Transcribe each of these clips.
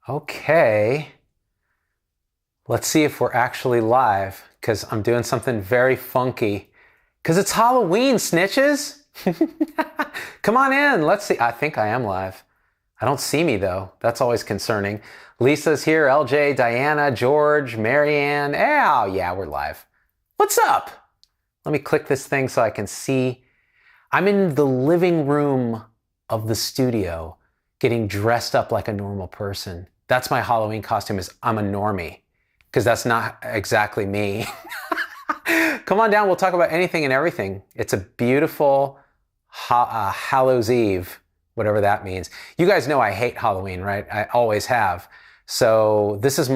Okay, let's see if we're actually live because I'm doing something very funky. Because it's Halloween, snitches. Come on in. Let's see. I think I am live. I don't see me though. That's always concerning. Lisa's here, LJ, Diana, George, Marianne. Oh, yeah, we're live. What's up? Let me click this thing so I can see. I'm in the living room of the studio getting dressed up like a normal person. That's my Halloween costume, is I'm a normie, because that's not exactly me. Come on down. We'll talk about anything and everything. It's a beautiful Hallows Eve, whatever that means. You guys know I hate Halloween, right? I always have. So this is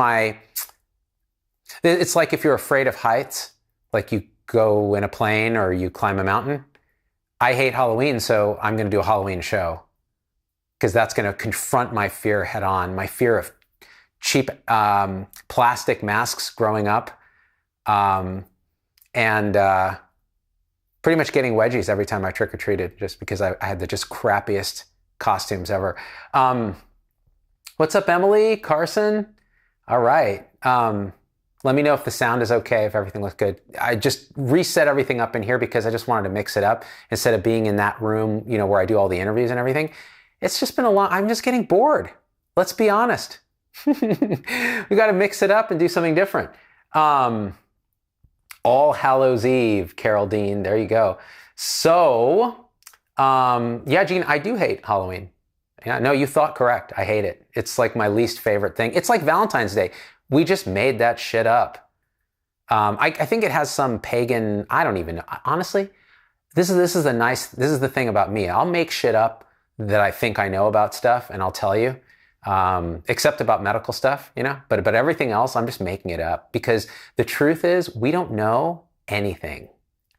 it's like if you're afraid of heights, like you go in a plane or you climb a mountain. I hate Halloween, so I'm going to do a Halloween show because that's going to confront my fear head on, my fear of cheap plastic masks growing up, and pretty much getting wedgies every time I trick-or-treated just because I had the just crappiest costumes ever. What's up, Emily? Carson? All right. Let me know if the sound is okay, if everything looks good. I just reset everything up in here because I just wanted to mix it up instead of being in that room, where I do all the interviews and everything. It's just been I'm just getting bored. Let's be honest. We got to mix it up and do something different. All Hallows Eve, Carol Dean. There you go. So, yeah, Gene, I do hate Halloween. Yeah, no, you thought correct. I hate it. It's like my least favorite thing. It's like Valentine's Day. We just made that shit up. I think it has some pagan, I don't even know. Honestly, this is the thing about me. I'll make shit up that I think I know about stuff, and I'll tell you, except about medical stuff, but everything else, I'm just making it up because the truth is we don't know anything.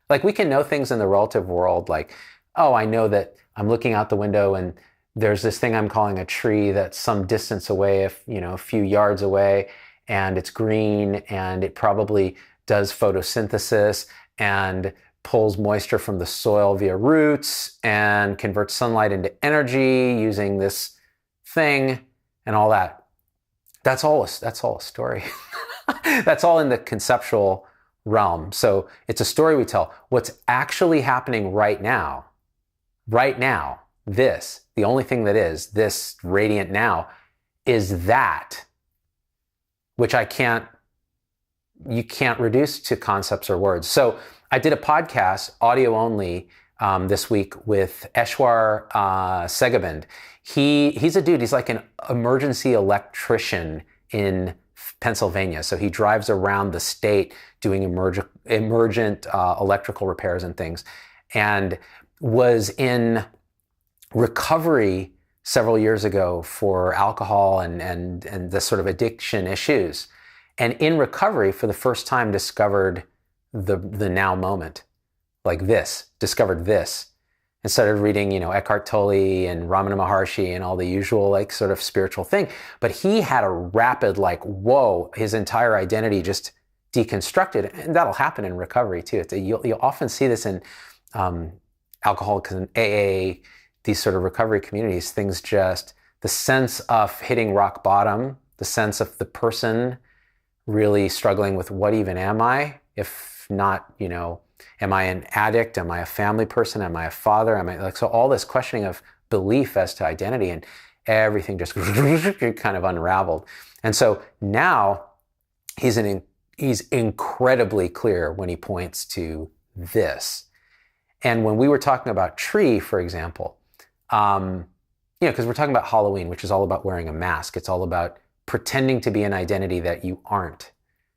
Like we can know things in the relative world, like, oh, I know that I'm looking out the window and there's this thing I'm calling a tree that's some distance away, a few yards away, and it's green and it probably does photosynthesis and pulls moisture from the soil via roots and converts sunlight into energy using this thing and all that. That's all a story. That's all in the conceptual realm. So it's a story we tell. What's actually happening right now, the only thing that is this radiant now is that which you can't reduce to concepts or words. So I did a podcast, audio only, this week with Eshwar Segabend. He's a dude, he's like an emergency electrician in Pennsylvania. So he drives around the state doing emergent electrical repairs and things, and was in recovery several years ago for alcohol and the sort of addiction issues. And in recovery, for the first time, discovered the now moment, discovered this, and started reading, Eckhart Tolle and Ramana Maharshi and all the usual, sort of spiritual thing. But he had a rapid, whoa, his entire identity just deconstructed. And that'll happen in recovery too. You'll often see this in alcoholics and AA, these sort of recovery communities, things just, the sense of hitting rock bottom, the sense of the person really struggling with what even am I? If not, am I an addict? Am I a family person? Am I a father? So all this questioning of belief as to identity, and everything just kind of unraveled. And so now he's incredibly clear when he points to this. And when we were talking about tree, for example, because we're talking about Halloween, which is all about wearing a mask. It's all about pretending to be an identity that you aren't,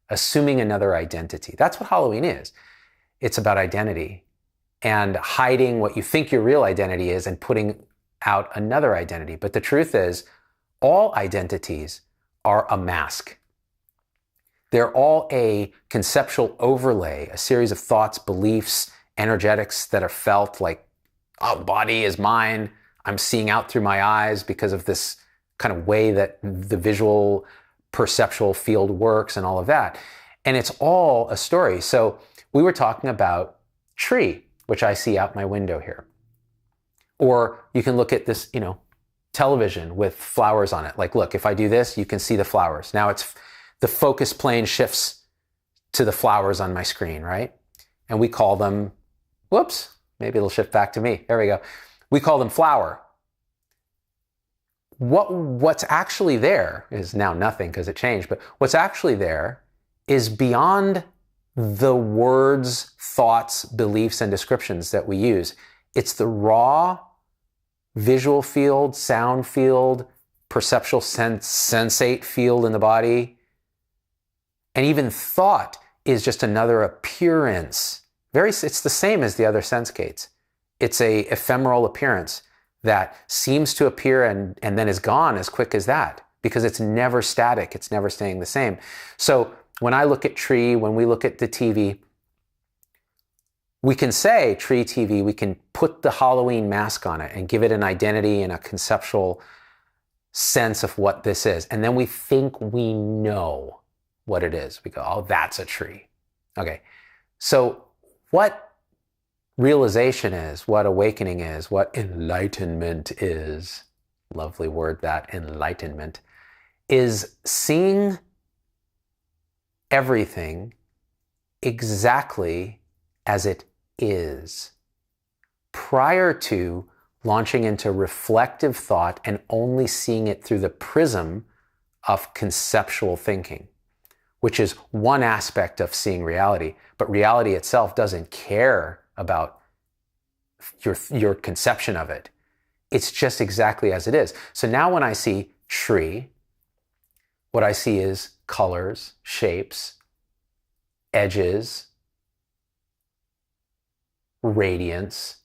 assuming another identity. That's what Halloween is. It's about identity and hiding what you think your real identity is and putting out another identity. But the truth is, all identities are a mask. They're all a conceptual overlay, a series of thoughts, beliefs, energetics that are felt like, oh, body is mine. I'm seeing out through my eyes because of this kind of way that the visual perceptual field works and all of that. And it's all a story. So we were talking about tree, which I see out my window here. Or you can look at this, television with flowers on it. Like, look, if I do this, you can see the flowers. Now it's the focus plane shifts to the flowers on my screen, right? And we call them, whoops, maybe it'll shift back to me. There we go. We call them flower. What's actually there is now nothing because it changed, but what's actually there is beyond the words, thoughts, beliefs, and descriptions that we use. It's the raw visual field, sound field, perceptual sensate field in the body. And even thought is just another appearance. It's the same as the other sense gates. It's a ephemeral appearance that seems to appear and then is gone as quick as that, because it's never static. It's never staying the same. So when I look at tree, when we look at the TV, we can say tree TV, we can put the Halloween mask on it and give it an identity and a conceptual sense of what this is. And then we think we know what it is. We go, oh, that's a tree. Okay. So what realization is, what awakening is, what enlightenment is, lovely word that, enlightenment, is seeing everything exactly as it is, prior to launching into reflective thought and only seeing it through the prism of conceptual thinking, which is one aspect of seeing reality. But reality itself doesn't care about your conception of it. It's just exactly as it is. So now when I see tree, what I see is colors, shapes, edges, radiance,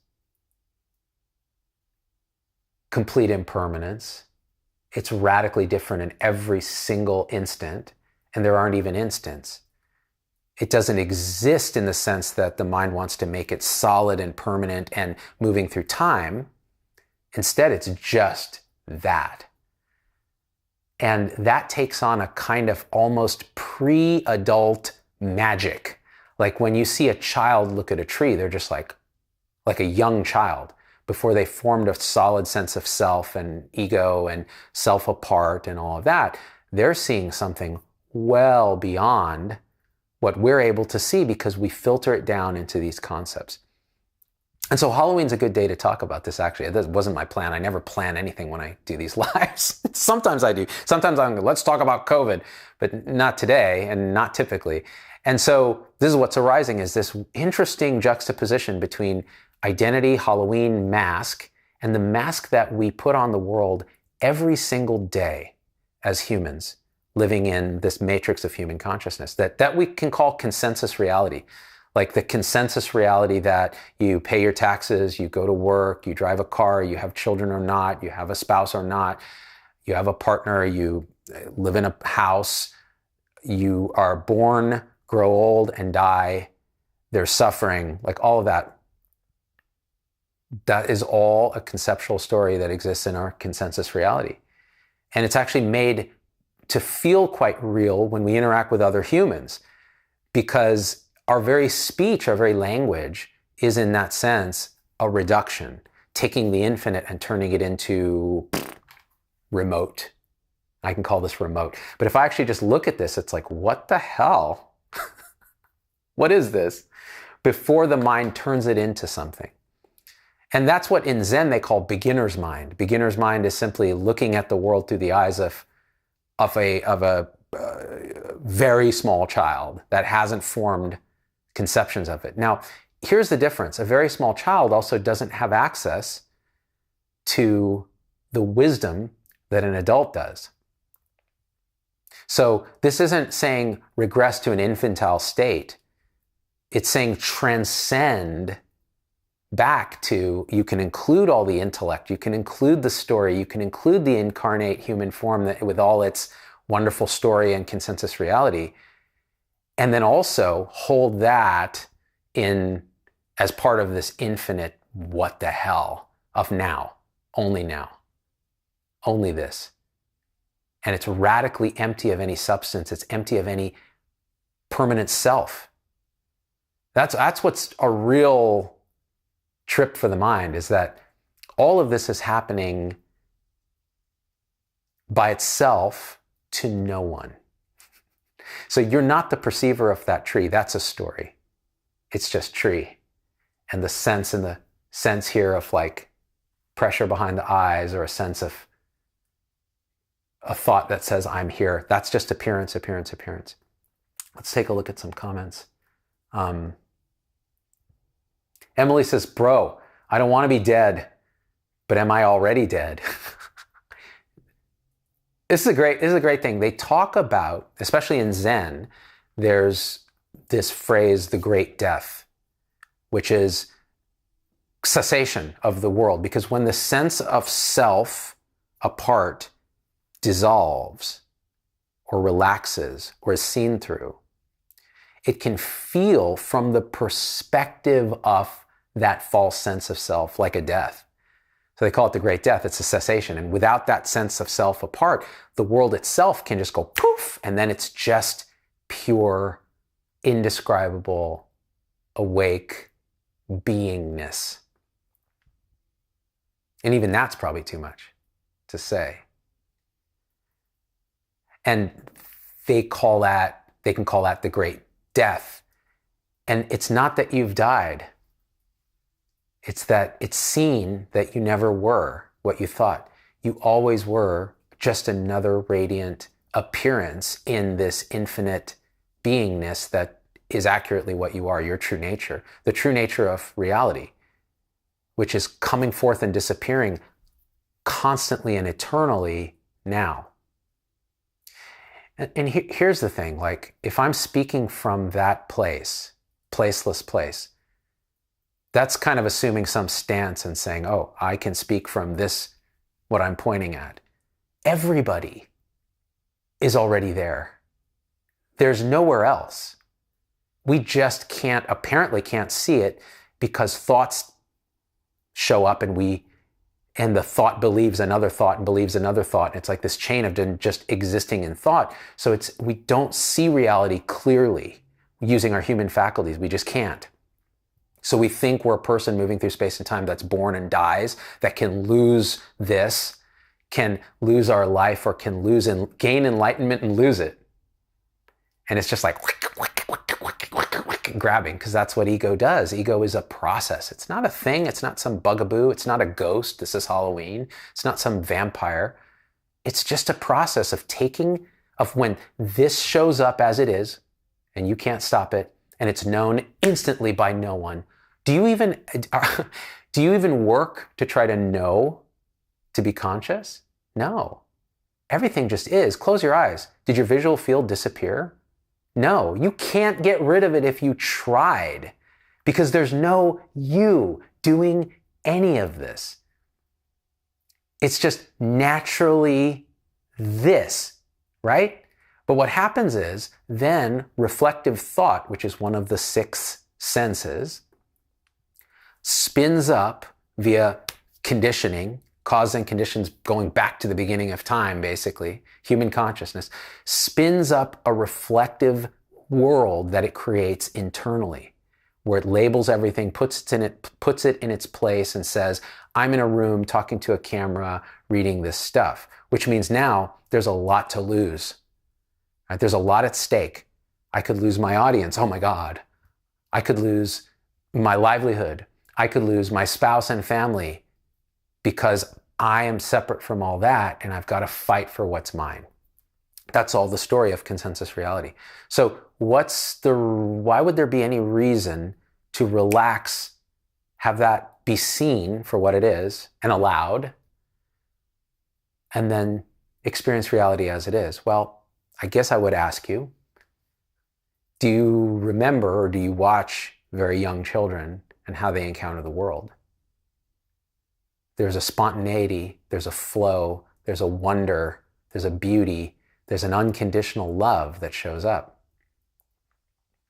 complete impermanence. It's radically different in every single instant, and there aren't even instants. It doesn't exist in the sense that the mind wants to make it solid and permanent and moving through time. Instead, it's just that. And that takes on a kind of almost pre-adult magic. Like when you see a child look at a tree, they're just like a young child before they formed a solid sense of self and ego and self apart and all of that. They're seeing something well beyond what we're able to see because we filter it down into these concepts. And so Halloween's a good day to talk about this, actually. That wasn't my plan. I never plan anything when I do these lives. Sometimes I do. Sometimes I'm like, let's talk about COVID, but not today and not typically. And so this is what's arising, is this interesting juxtaposition between identity, Halloween, mask, and the mask that we put on the world every single day as humans living in this matrix of human consciousness that we can call consensus reality. Like the consensus reality that you pay your taxes, you go to work, you drive a car, you have children or not, you have a spouse or not, you have a partner, you live in a house, you are born, grow old, and die. There's suffering, like all of that. That is all a conceptual story that exists in our consensus reality. And it's actually made to feel quite real when we interact with other humans, because our very speech, our very language is in that sense a reduction, taking the infinite and turning it into remote. I can call this remote. But if I actually just look at this, it's like, what the hell? What is this? Before the mind turns it into something. And that's what in Zen they call beginner's mind. Beginner's mind is simply looking at the world through the eyes of a very small child that hasn't formed conceptions of it. Now, here's the difference. A very small child also doesn't have access to the wisdom that an adult does. So this isn't saying regress to an infantile state. It's saying transcend back to, you can include all the intellect, you can include the story, you can include the incarnate human form that, with all its wonderful story and consensus reality, and then also hold that in as part of this infinite what the hell of now, only this. And it's radically empty of any substance. It's empty of any permanent self. That's what's a real trip for the mind, is that all of this is happening by itself to no one. So you're not the perceiver of that tree. That's a story. It's just tree. And the sense here of like pressure behind the eyes, or a sense of a thought that says I'm here, that's just appearance. Let's take a look at some comments. Emily says, bro, I don't want to be dead, but am I already dead? This is a great thing. They talk about, especially in Zen, there's this phrase, the great death, which is cessation of the world. Because when the sense of self apart dissolves or relaxes or is seen through, it can feel from the perspective of that false sense of self like a death. So they call it the great death. It's a cessation. And without that sense of self apart, the world itself can just go poof, and then it's just pure, indescribable, awake beingness. And even that's probably too much to say. And they can call that the great death. And it's not that you've died. It's that it's seen that you never were what you thought. You always were just another radiant appearance in this infinite beingness that is accurately what you are, your true nature, the true nature of reality, which is coming forth and disappearing constantly and eternally now. And here's the thing, like, if I'm speaking from that place, placeless place, that's kind of assuming some stance and saying, oh, I can speak from this, what I'm pointing at. Everybody is already there. There's nowhere else. We just apparently can't see it because thoughts show up and the thought believes another thought and believes another thought. And it's like this chain of just existing in thought. So we don't see reality clearly using our human faculties. We just can't. So we think we're a person moving through space and time that's born and dies, that can lose this, can lose our life, or can gain enlightenment and lose it. And it's just like grabbing, because that's what ego does. Ego is a process. It's not a thing. It's not some bugaboo. It's not a ghost. This is Halloween. It's not some vampire. It's just a process of when this shows up as it is, and you can't stop it, and it's known instantly by no one. Do you even work to try to know, to be conscious? No. Everything just is. Close your eyes. Did your visual field disappear? No. You can't get rid of it if you tried, because there's no you doing any of this. It's just naturally this, right? But what happens is then reflective thought, which is one of the 6 senses, spins up via conditioning, cause and conditions going back to the beginning of time, basically, human consciousness, spins up a reflective world that it creates internally, where it labels everything, puts it in its place, and says, I'm in a room talking to a camera, reading this stuff, which means now there's a lot to lose. Right? There's a lot at stake. I could lose my audience. Oh my God. I could lose my livelihood. I could lose my spouse and family because I am separate from all that, and I've got to fight for what's mine. That's all the story of consensus reality. So why would there be any reason to relax, have that be seen for what it is and allowed, and then experience reality as it is? Well, I guess I would ask you, do you remember, or do you watch very young children and how they encounter the world? There's a spontaneity, there's a flow, there's a wonder, there's a beauty, there's an unconditional love that shows up.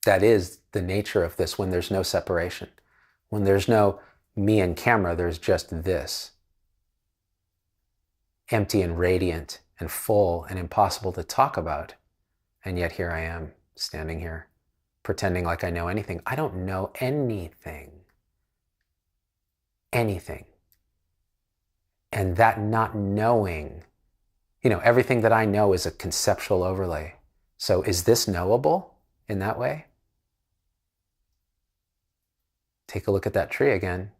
That is the nature of this when there's no separation. When there's no me and camera, there's just this. Empty and radiant and full and impossible to talk about. And yet here I am, standing here, pretending like I know anything. I don't know anything. Anything. And that not knowing everything that I know is a conceptual overlay. So is this knowable in that way? Take a look at that tree again.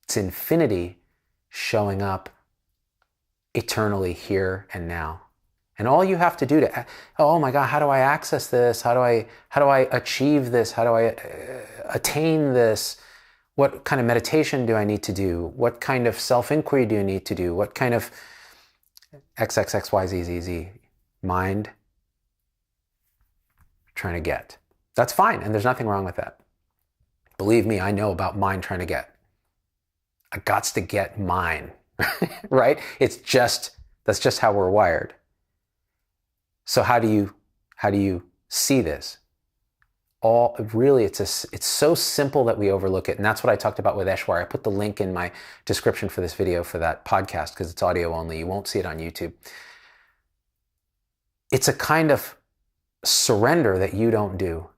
It's infinity showing up eternally here and now. And all you have to do oh my God, how do I access this? How do I achieve this? How do I attain this? What kind of meditation do I need to do? What kind of self-inquiry do you need to do? What kind of XXXYZZZ mind trying to get? That's fine, and there's nothing wrong with that. Believe me, I know about mind trying to get. I gots to get mine, right? That's just how we're wired. So how do you see this? It's so simple that we overlook it. And that's what I talked about with Eshwar. I put the link in my description for this video for that podcast because it's audio only. You won't see it on YouTube. It's a kind of surrender that you don't do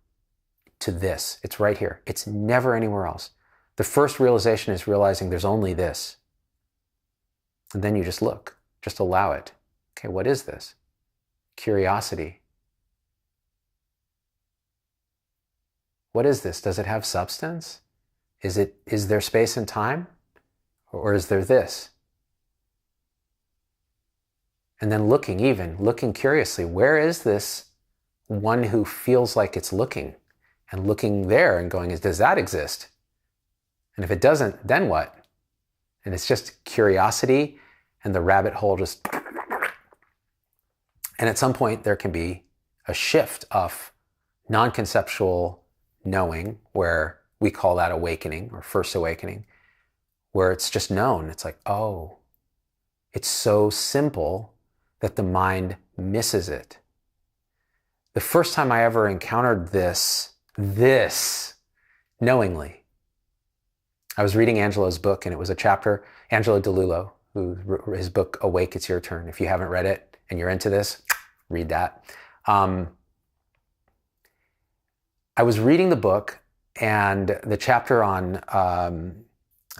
to this. It's right here. It's never anywhere else. The first realization is realizing there's only this. And then you just look, just allow it. Okay, what is this? Curiosity. What is this? Does it have substance? Is there space and time? Or is there this? And then looking curiously, where is this one who feels like it's looking? And looking there and going, does that exist? And if it doesn't, then what? And it's just curiosity and the rabbit hole just... And at some point there can be a shift of non-conceptual knowing, where we call that awakening or first awakening, where it's just known. It's like, oh, it's so simple that the mind misses it. The first time I ever encountered this knowingly, I was reading Angelo's book, and it was a chapter, Angelo DeLullo, his book, Awake, It's Your Turn. If you haven't read it and you're into this, read that. I was reading the book, and the chapter on,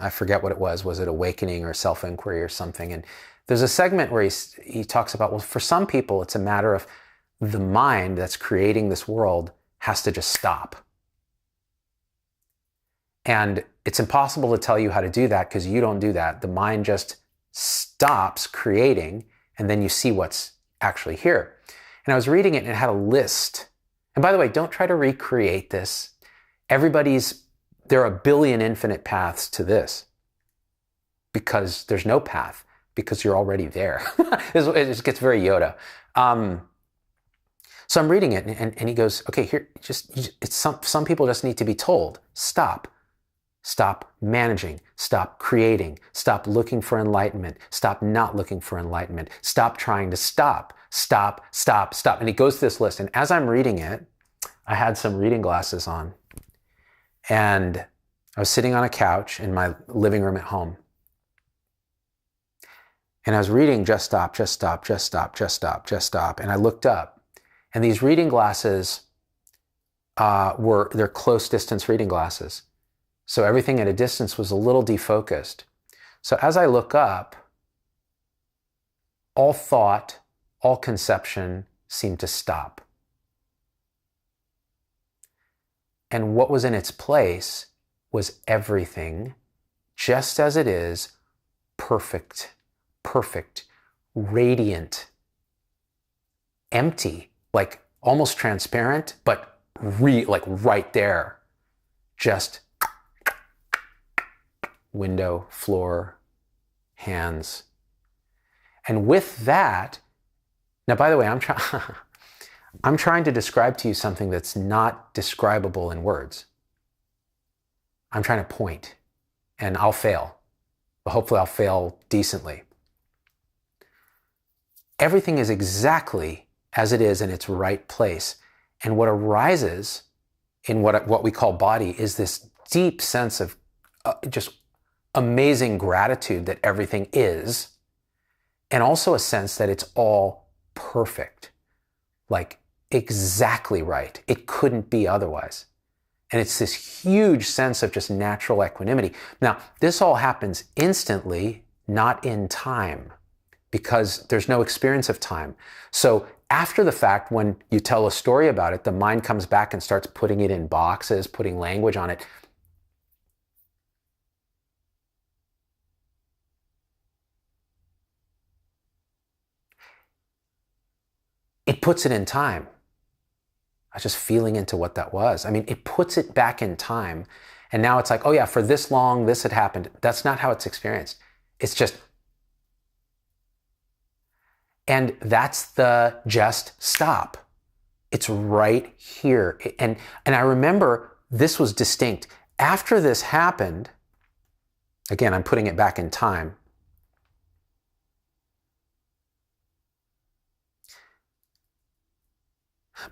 I forget what it was it awakening or self-inquiry or something? And there's a segment where he talks about, well, for some people, it's a matter of the mind that's creating this world has to just stop. And it's impossible to tell you how to do that because you don't do that. The mind just stops creating, and then you see what's actually here. And I was reading it, and it had a list. And by the way, don't try to recreate this. There are a billion infinite paths to this because there's no path, because you're already there. It just gets very Yoda. So I'm reading it, and he goes, okay, here, some people just need to be told, stop. Stop managing, stop creating, stop looking for enlightenment, stop not looking for enlightenment, stop trying to stop, stop. And he goes to this list. And as I'm reading it, I had some reading glasses on, and I was sitting on a couch in my living room at home. And I was reading, just stop, just stop, just stop, just stop, just stop. And I looked up, and these reading glasses they're close distance reading glasses. So everything at a distance was a little defocused. So as I look up, all thought, all conception seemed to stop. And what was in its place was everything, just as it is, perfect, radiant, empty, like almost transparent, but like right there, just window, floor, hands. And with that, now, by the way, I'm trying to describe to you something that's not describable in words. I'm trying to point, and I'll fail, but hopefully I'll fail decently. Everything is exactly as it is in its right place. And what arises in what we call body is this deep sense of just amazing gratitude that everything is, and also a sense that it's all perfect, like exactly right. It couldn't be otherwise. And it's this huge sense of just natural equanimity. Now, this all happens instantly, not in time, because there's no experience of time. So after the fact, when you tell a story about it, the mind comes back and starts putting it in boxes, putting language on it. It puts it in time. I was just feeling into what that was. I mean, it puts it back in time. And now it's like, oh yeah, for this long, this had happened. That's not how it's experienced. It's just, and that's the just stop. It's right here. And I remember this was distinct. After this happened, again, I'm putting it back in time.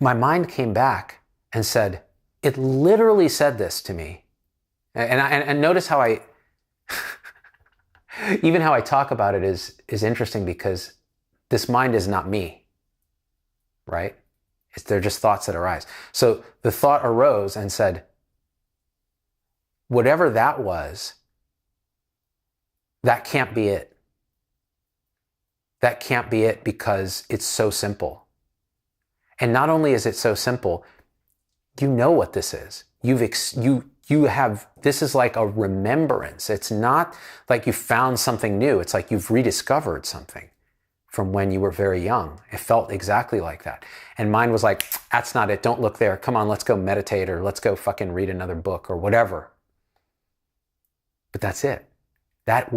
My mind came back and said, it literally said this to me. And notice how I, even how I talk about it is interesting, because this mind is not me, right? They're just thoughts that arise. So the thought arose and said, whatever that was, that can't be it. That can't be it, because it's so simple. And not only is it so simple, you know what this is. You have, this is like a remembrance. It's not like you found something new. It's like you've rediscovered something from when you were very young. It felt exactly like that. And mine was like, that's not it. Don't look there. Come on, let's go meditate, or let's go fucking read another book or whatever. But that's it. That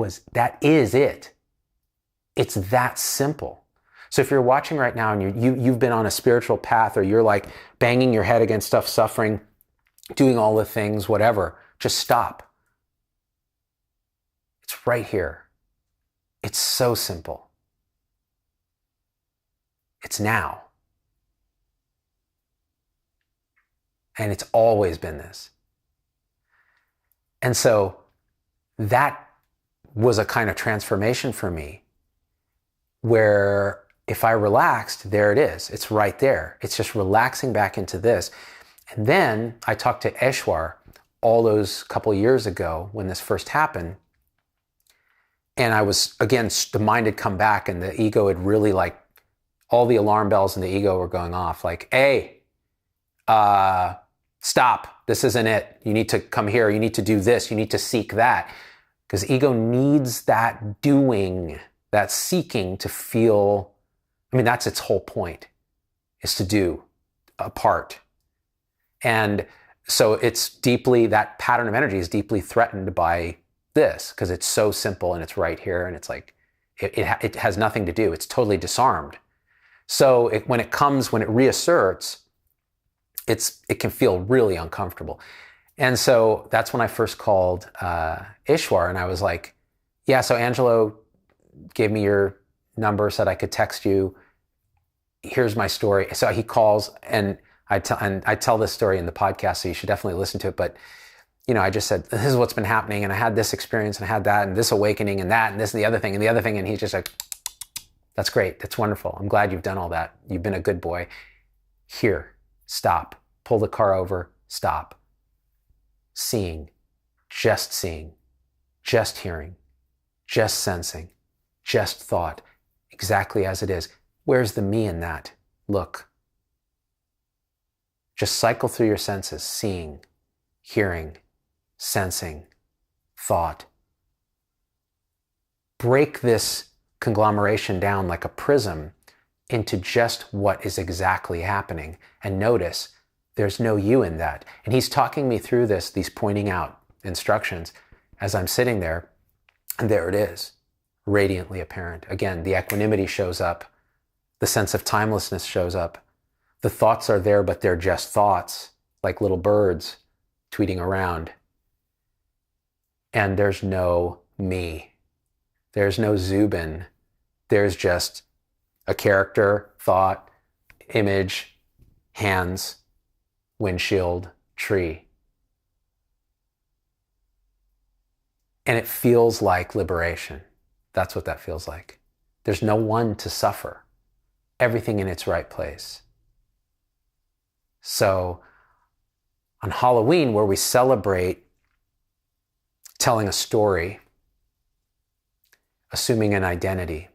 is it. It's that simple. So if you're watching right now and you've been on a spiritual path, or you're like banging your head against stuff, suffering, doing all the things, whatever, just stop. It's right here. It's so simple. It's now. And it's always been this. And so that was a kind of transformation for me, where if I relaxed, there it is. It's right there. It's just relaxing back into this. And then I talked to Eshwar all those couple years ago when this first happened. And I was, again, the mind had come back, and the ego had really, like, all the alarm bells in the ego were going off. Like, hey, stop. This isn't it. You need to come here. You need to do this. You need to seek that. Because ego needs that doing, that seeking to feel. I mean, that's its whole point, is to do a part. And so it's deeply, that pattern of energy is deeply threatened by this, because it's so simple and it's right here, and it's like, it has nothing to do. It's totally disarmed. So when it reasserts, it can feel really uncomfortable. And so that's when I first called Ishwar, and I was like, yeah, so Angelo gave me your number, said I could text you. Here's my story. So he calls, and I tell this story in the podcast, so you should definitely listen to it. But, I just said, this is what's been happening, and I had this experience, and I had that, and this awakening, and that, and this, and the other thing, and the other thing. And he's just like, that's great. That's wonderful. I'm glad you've done all that. You've been a good boy. Here, stop. Pull the car over. Stop. Seeing, just hearing, just sensing, just thought, exactly as it is. Where's the me in that? Look. Just cycle through your senses, seeing, hearing, sensing, thought. Break this conglomeration down like a prism into just what is exactly happening, and notice there's no you in that. And he's talking me through these pointing out instructions as I'm sitting there, and there it is, radiantly apparent. Again, the equanimity shows up, the sense of timelessness shows up. The thoughts are there, but they're just thoughts, like little birds tweeting around. And there's no me. There's no Zubin. There's just a character, thought, image, hands, windshield, tree. And it feels like liberation. That's what that feels like. There's no one to suffer. Everything in its right place. So On Halloween, where we celebrate telling a story, assuming an identity,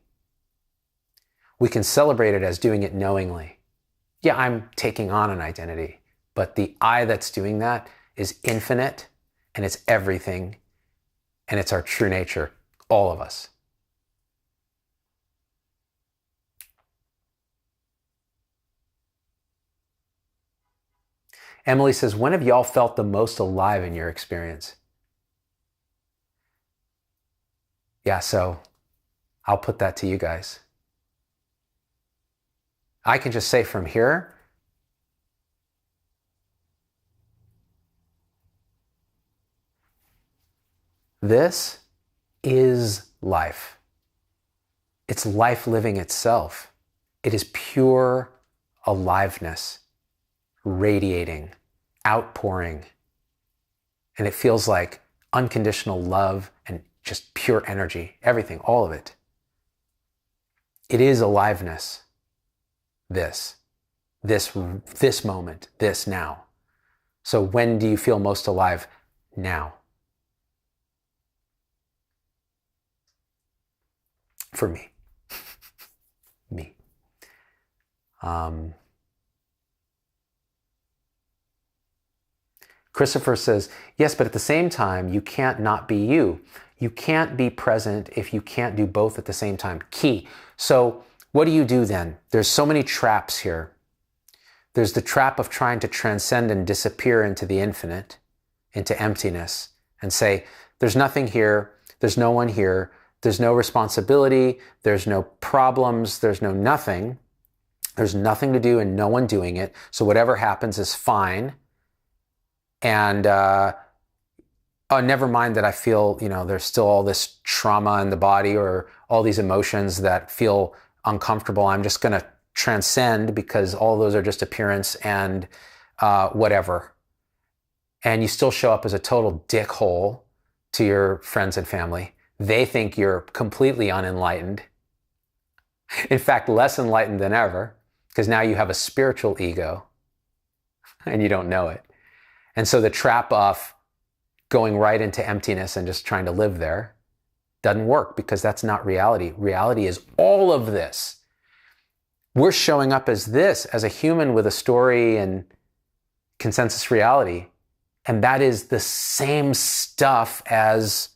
we can celebrate it as doing it knowingly. Yeah, I'm taking on an identity, but the I that's doing that is infinite, and it's everything, and it's our true nature, all of us. Emily says, when have y'all felt the most alive in your experience? Yeah, so I'll put that to you guys. I can just say from here, this is life. It's life living itself. It is pure aliveness, radiating, outpouring. And it feels like unconditional love and just pure energy, everything, all of it. It is aliveness. This moment, this now. So when do you feel most alive? Now. For me. Me. Christopher says, yes, but at the same time, you can't not be you. You can't be present if you can't do both at the same time. Key. So what do you do then? There's so many traps here. There's the trap of trying to transcend and disappear into the infinite, into emptiness, and say, there's nothing here, there's no one here, there's no responsibility, there's no problems, there's no nothing. There's nothing to do and no one doing it. So whatever happens is fine. And never mind that I feel, there's still all this trauma in the body or all these emotions that feel uncomfortable. I'm just going to transcend because all those are just appearance and whatever. And you still show up as a total dickhole to your friends and family. They think you're completely unenlightened. In fact, less enlightened than ever, because now you have a spiritual ego and you don't know it. And so the trap of going right into emptiness and just trying to live there doesn't work, because that's not reality. Reality is all of this. We're showing up as this, as a human with a story and consensus reality. And that is the same stuff as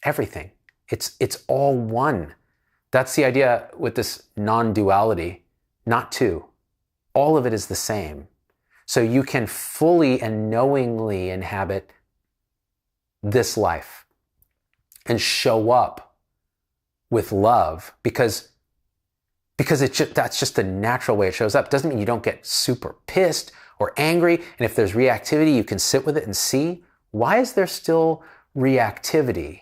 everything. It's all one. That's the idea with this non-duality, not two. All of it is the same. So you can fully and knowingly inhabit this life and show up with love because that's just the natural way it shows up. Doesn't mean you don't get super pissed or angry. And if there's reactivity, you can sit with it and see, why is there still reactivity?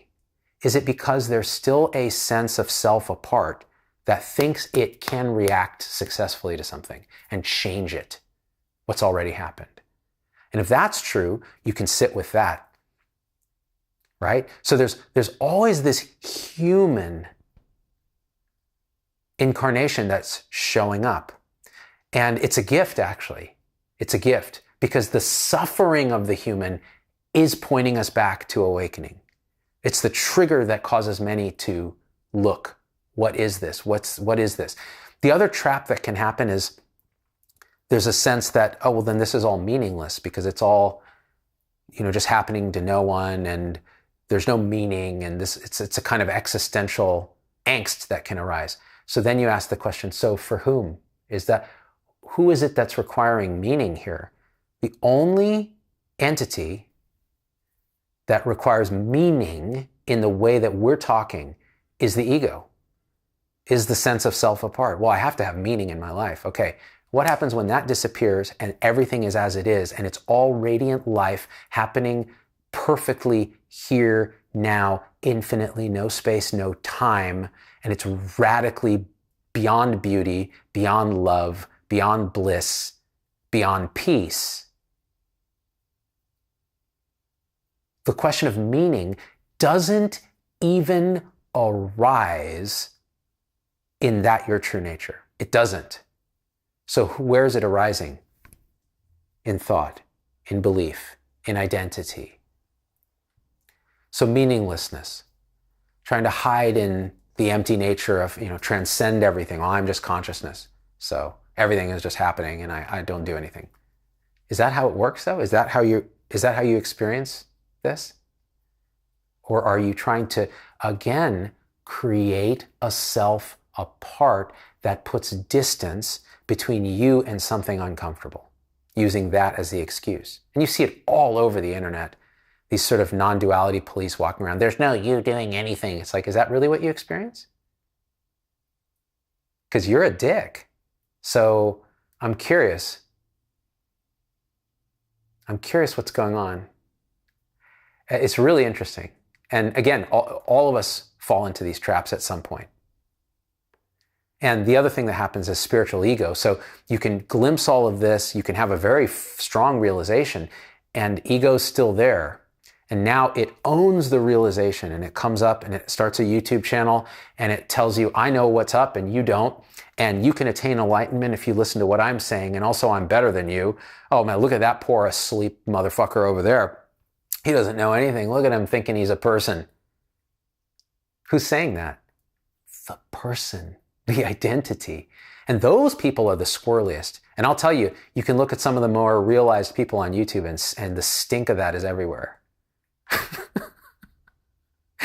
Is it because there's still a sense of self apart that thinks it can react successfully to something and change it, what's already happened? And if that's true, you can sit with that, right? So there's always this human incarnation that's showing up. And it's a gift, actually. It's a gift because the suffering of the human is pointing us back to awakening. It's the trigger that causes many to look. What is this? What is this? The other trap that can happen is there's a sense that, oh, well, then this is all meaningless because it's all, just happening to no one and there's no meaning, and it's a kind of existential angst that can arise. So then you ask the question, so for whom is that? Who is it that's requiring meaning here? The only entity that requires meaning in the way that we're talking is the ego, is the sense of self apart. Well, I have to have meaning in my life. Okay, what happens when that disappears and everything is as it is and it's all radiant life happening perfectly here, now, infinitely, no space, no time, and it's radically beyond beauty, beyond love, beyond bliss, beyond peace? The question of meaning doesn't even arise in that your true nature. It doesn't. So where is it arising? in thought, in belief, in identity. So meaninglessness, trying to hide in the empty nature of, transcend everything. Well, I'm just consciousness. So everything is just happening and I don't do anything. Is that how it works though? Is that how you experience this? Or are you trying to, again, create a self apart that puts distance between you and something uncomfortable, using that as the excuse? And you see it all over the internet. These sort of non-duality police walking around. There's no you doing anything. It's like, is that really what you experience? Because you're a dick. So I'm curious. What's going on. It's really interesting. And again, all of us fall into these traps at some point. And the other thing that happens is spiritual ego. So you can glimpse all of this. You can have a very strong realization, and ego's still there. And now it owns the realization, and it comes up and it starts a YouTube channel and it tells you, I know what's up and you don't. And you can attain enlightenment if you listen to what I'm saying. And also I'm better than you. Oh man, look at that poor asleep motherfucker over there. He doesn't know anything. Look at him thinking he's a person. Who's saying that? The person, the identity. And those people are the squirreliest. And I'll tell you, you can look at some of the more realized people on YouTube and the stink of that is everywhere.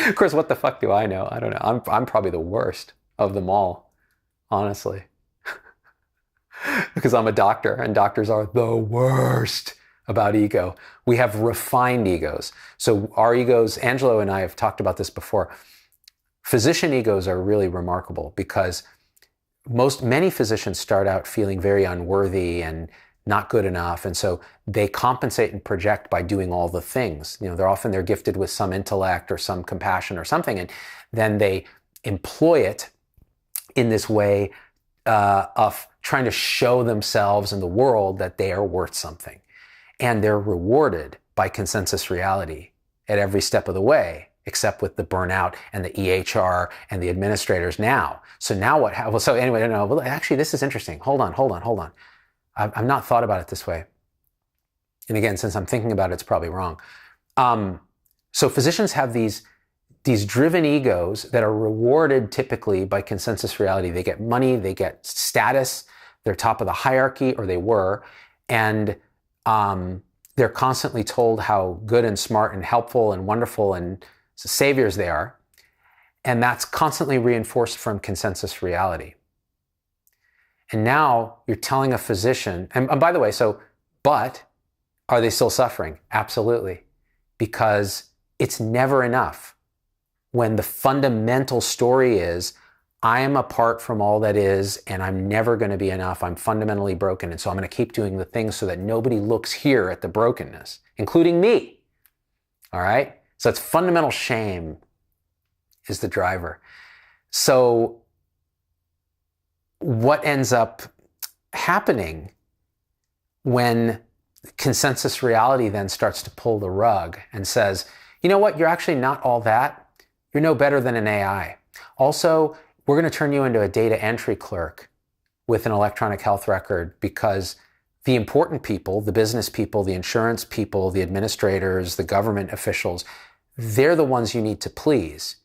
Of course, what the fuck do I know? I don't know. I'm probably the worst of them all, honestly. Because I'm a doctor, and doctors are the worst about ego. We have refined egos. So our egos, Angelo and I have talked about this before. Physician egos are really remarkable because many physicians start out feeling very unworthy and not good enough. And so they compensate and project by doing all the things. They're gifted with some intellect or some compassion or something. And then they employ it in this way of trying to show themselves and the world that they are worth something. And they're rewarded by consensus reality at every step of the way, except with the burnout and the EHR and the administrators now. So now what? So anyway, well, actually, this is interesting. Hold on. I've not thought about it this way. And again, since I'm thinking about it, it's probably wrong. So physicians have these driven egos that are rewarded typically by consensus reality. They get money, they get status, they're top of the hierarchy, or they were, and they're constantly told how good and smart and helpful and wonderful and saviors they are. And that's constantly reinforced from consensus reality. And now you're telling a physician, and by the way, but are they still suffering? Absolutely. Because it's never enough. When the fundamental story is, I am apart from all that is, and I'm never going to be enough. I'm fundamentally broken. And so I'm going to keep doing the things so that nobody looks here at the brokenness, including me. All right? So it's fundamental shame is the driver. So what ends up happening when consensus reality then starts to pull the rug and says, you know what, you're actually not all that. You're no better than an AI. Also, we're going to turn you into a data entry clerk with an electronic health record because the important people, the business people, the insurance people, the administrators, the government officials, they're the ones you need to please.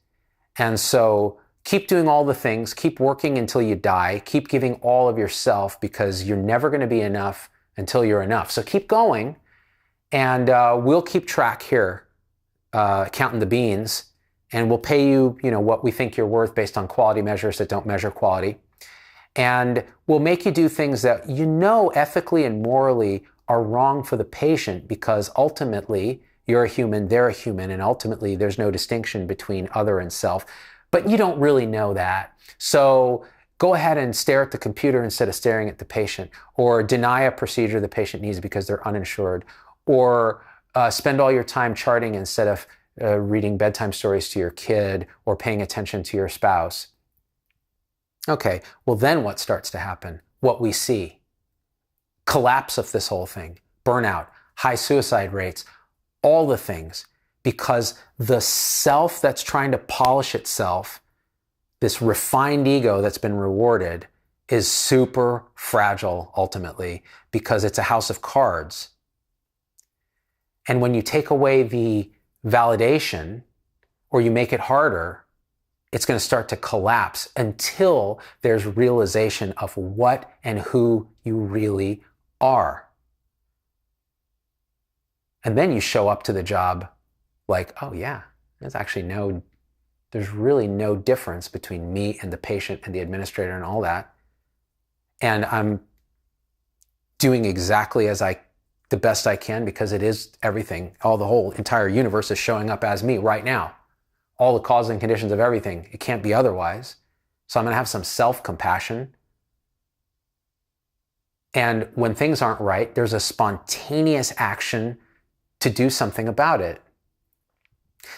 And so keep doing all the things, keep working until you die, keep giving all of yourself because you're never going to be enough until you're enough. So keep going, and we'll keep track here, counting the beans, and we'll pay you, what we think you're worth based on quality measures that don't measure quality. And we'll make you do things that ethically and morally are wrong for the patient because ultimately you're a human, they're a human, and ultimately there's no distinction between other and self. But you don't really know that. So go ahead and stare at the computer instead of staring at the patient, or deny a procedure the patient needs because they're uninsured, or spend all your time charting instead of reading bedtime stories to your kid or paying attention to your spouse. Okay, well then what starts to happen? What we see. Collapse of this whole thing. Burnout, high suicide rates, all the things. Because the self that's trying to polish itself, this refined ego that's been rewarded, is super fragile ultimately because it's a house of cards. And when you take away the validation or you make it harder, it's going to start to collapse until there's realization of what and who you really are. And then you show up to the job like, oh yeah, there's really no difference between me and the patient and the administrator and all that. And I'm doing exactly the best I can because it is everything. The whole entire universe is showing up as me right now. All the causes and conditions of everything. It can't be otherwise. So I'm going to have some self-compassion. And when things aren't right, there's a spontaneous action to do something about it.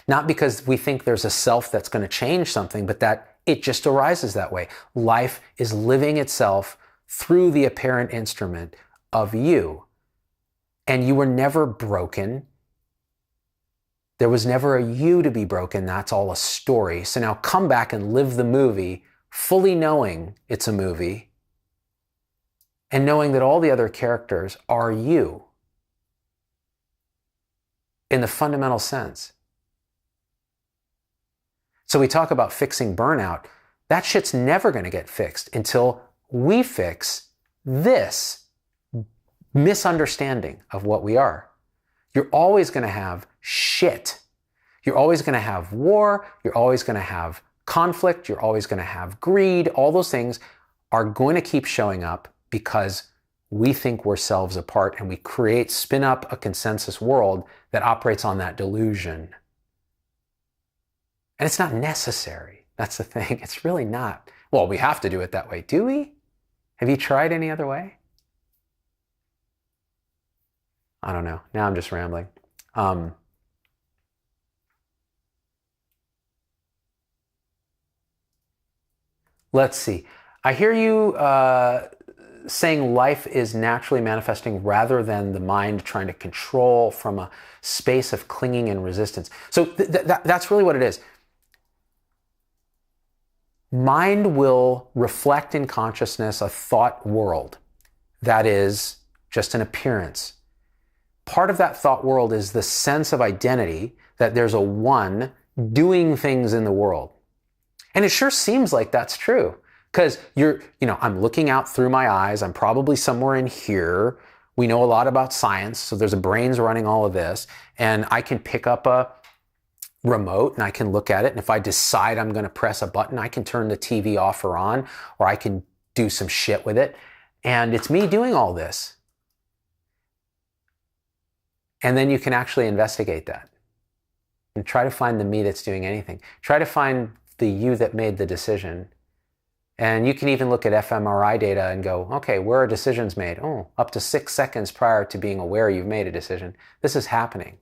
Not because we think there's a self that's going to change something, but that it just arises that way. Life is living itself through the apparent instrument of you. And you were never broken. There was never a you to be broken. That's all a story. So now come back and live the movie fully knowing it's a movie and knowing that all the other characters are you in the fundamental sense. So we talk about fixing burnout. That shit's never going to get fixed until we fix this misunderstanding of what we are. You're always going to have shit. You're always going to have war. You're always going to have conflict. You're always going to have greed. All those things are going to keep showing up because we think we're selves apart and we spin up a consensus world that operates on that delusion. And it's not necessary. That's the thing. It's really not. Well, we have to do it that way. Do we? Have you tried any other way? I don't know. Now I'm just rambling. Let's see. I hear you saying life is naturally manifesting rather than the mind trying to control from a space of clinging and resistance. So that's really what it is. Mind will reflect in consciousness a thought world that is just an appearance. Part of that thought world is the sense of identity that there's a one doing things in the world. And it sure seems like that's true because I'm looking out through my eyes. I'm probably somewhere in here. We know a lot about science. So there's brains running all of this and I can pick up a remote and I can look at it. And if I decide I'm going to press a button, I can turn the TV off or on, or I can do some shit with it. And it's me doing all this. And then you can actually investigate that and try to find the me that's doing anything. Try to find the you that made the decision. And you can even look at fMRI data and go, okay, where are decisions made? Oh, up to 6 seconds prior to being aware you've made a decision. This is happening.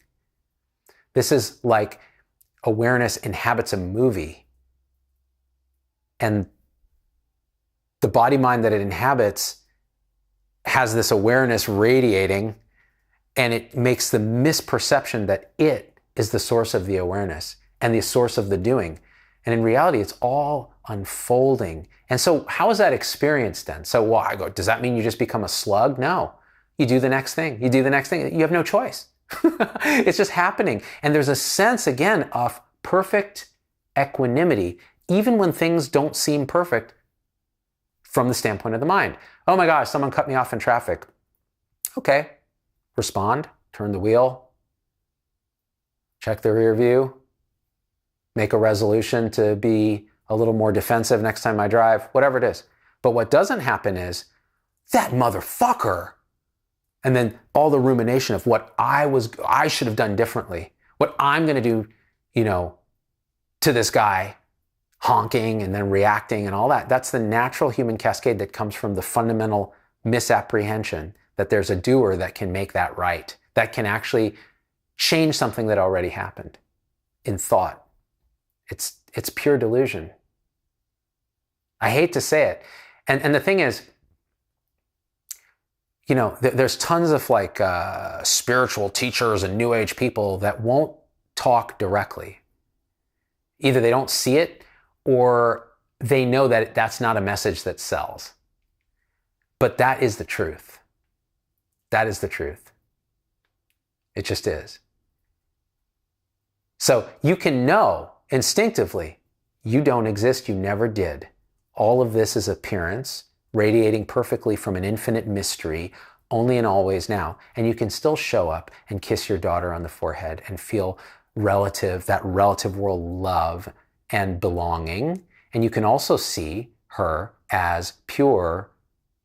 This is like awareness inhabits a movie. And the body mind that it inhabits has this awareness radiating, and it makes the misperception that it is the source of the awareness and the source of the doing. And in reality, it's all unfolding. And so how is that experienced then? So I go, does that mean you just become a slug? No. You do the next thing. You do the next thing. You have no choice. It's just happening. And there's a sense, again, of perfect equanimity, even when things don't seem perfect from the standpoint of the mind. Oh my gosh, someone cut me off in traffic. Okay. Respond, turn the wheel, check the rear view, make a resolution to be a little more defensive next time I drive, whatever it is. But what doesn't happen is that motherfucker. And then all the rumination of what I should have done differently, what I'm going to do, to this guy honking and then reacting and all that. That's the natural human cascade that comes from the fundamental misapprehension that there's a doer that can make that right, that can actually change something that already happened in thought. It's pure delusion. I hate to say it. And the thing is, there's tons of spiritual teachers and new age people that won't talk directly. Either they don't see it or they know that that's not a message that sells. But that is the truth. That is the truth. It just is. So you can know instinctively, you don't exist, you never did. All of this is appearance, radiating perfectly from an infinite mystery, only and always now. And you can still show up and kiss your daughter on the forehead and feel that relative world love and belonging. And you can also see her as pure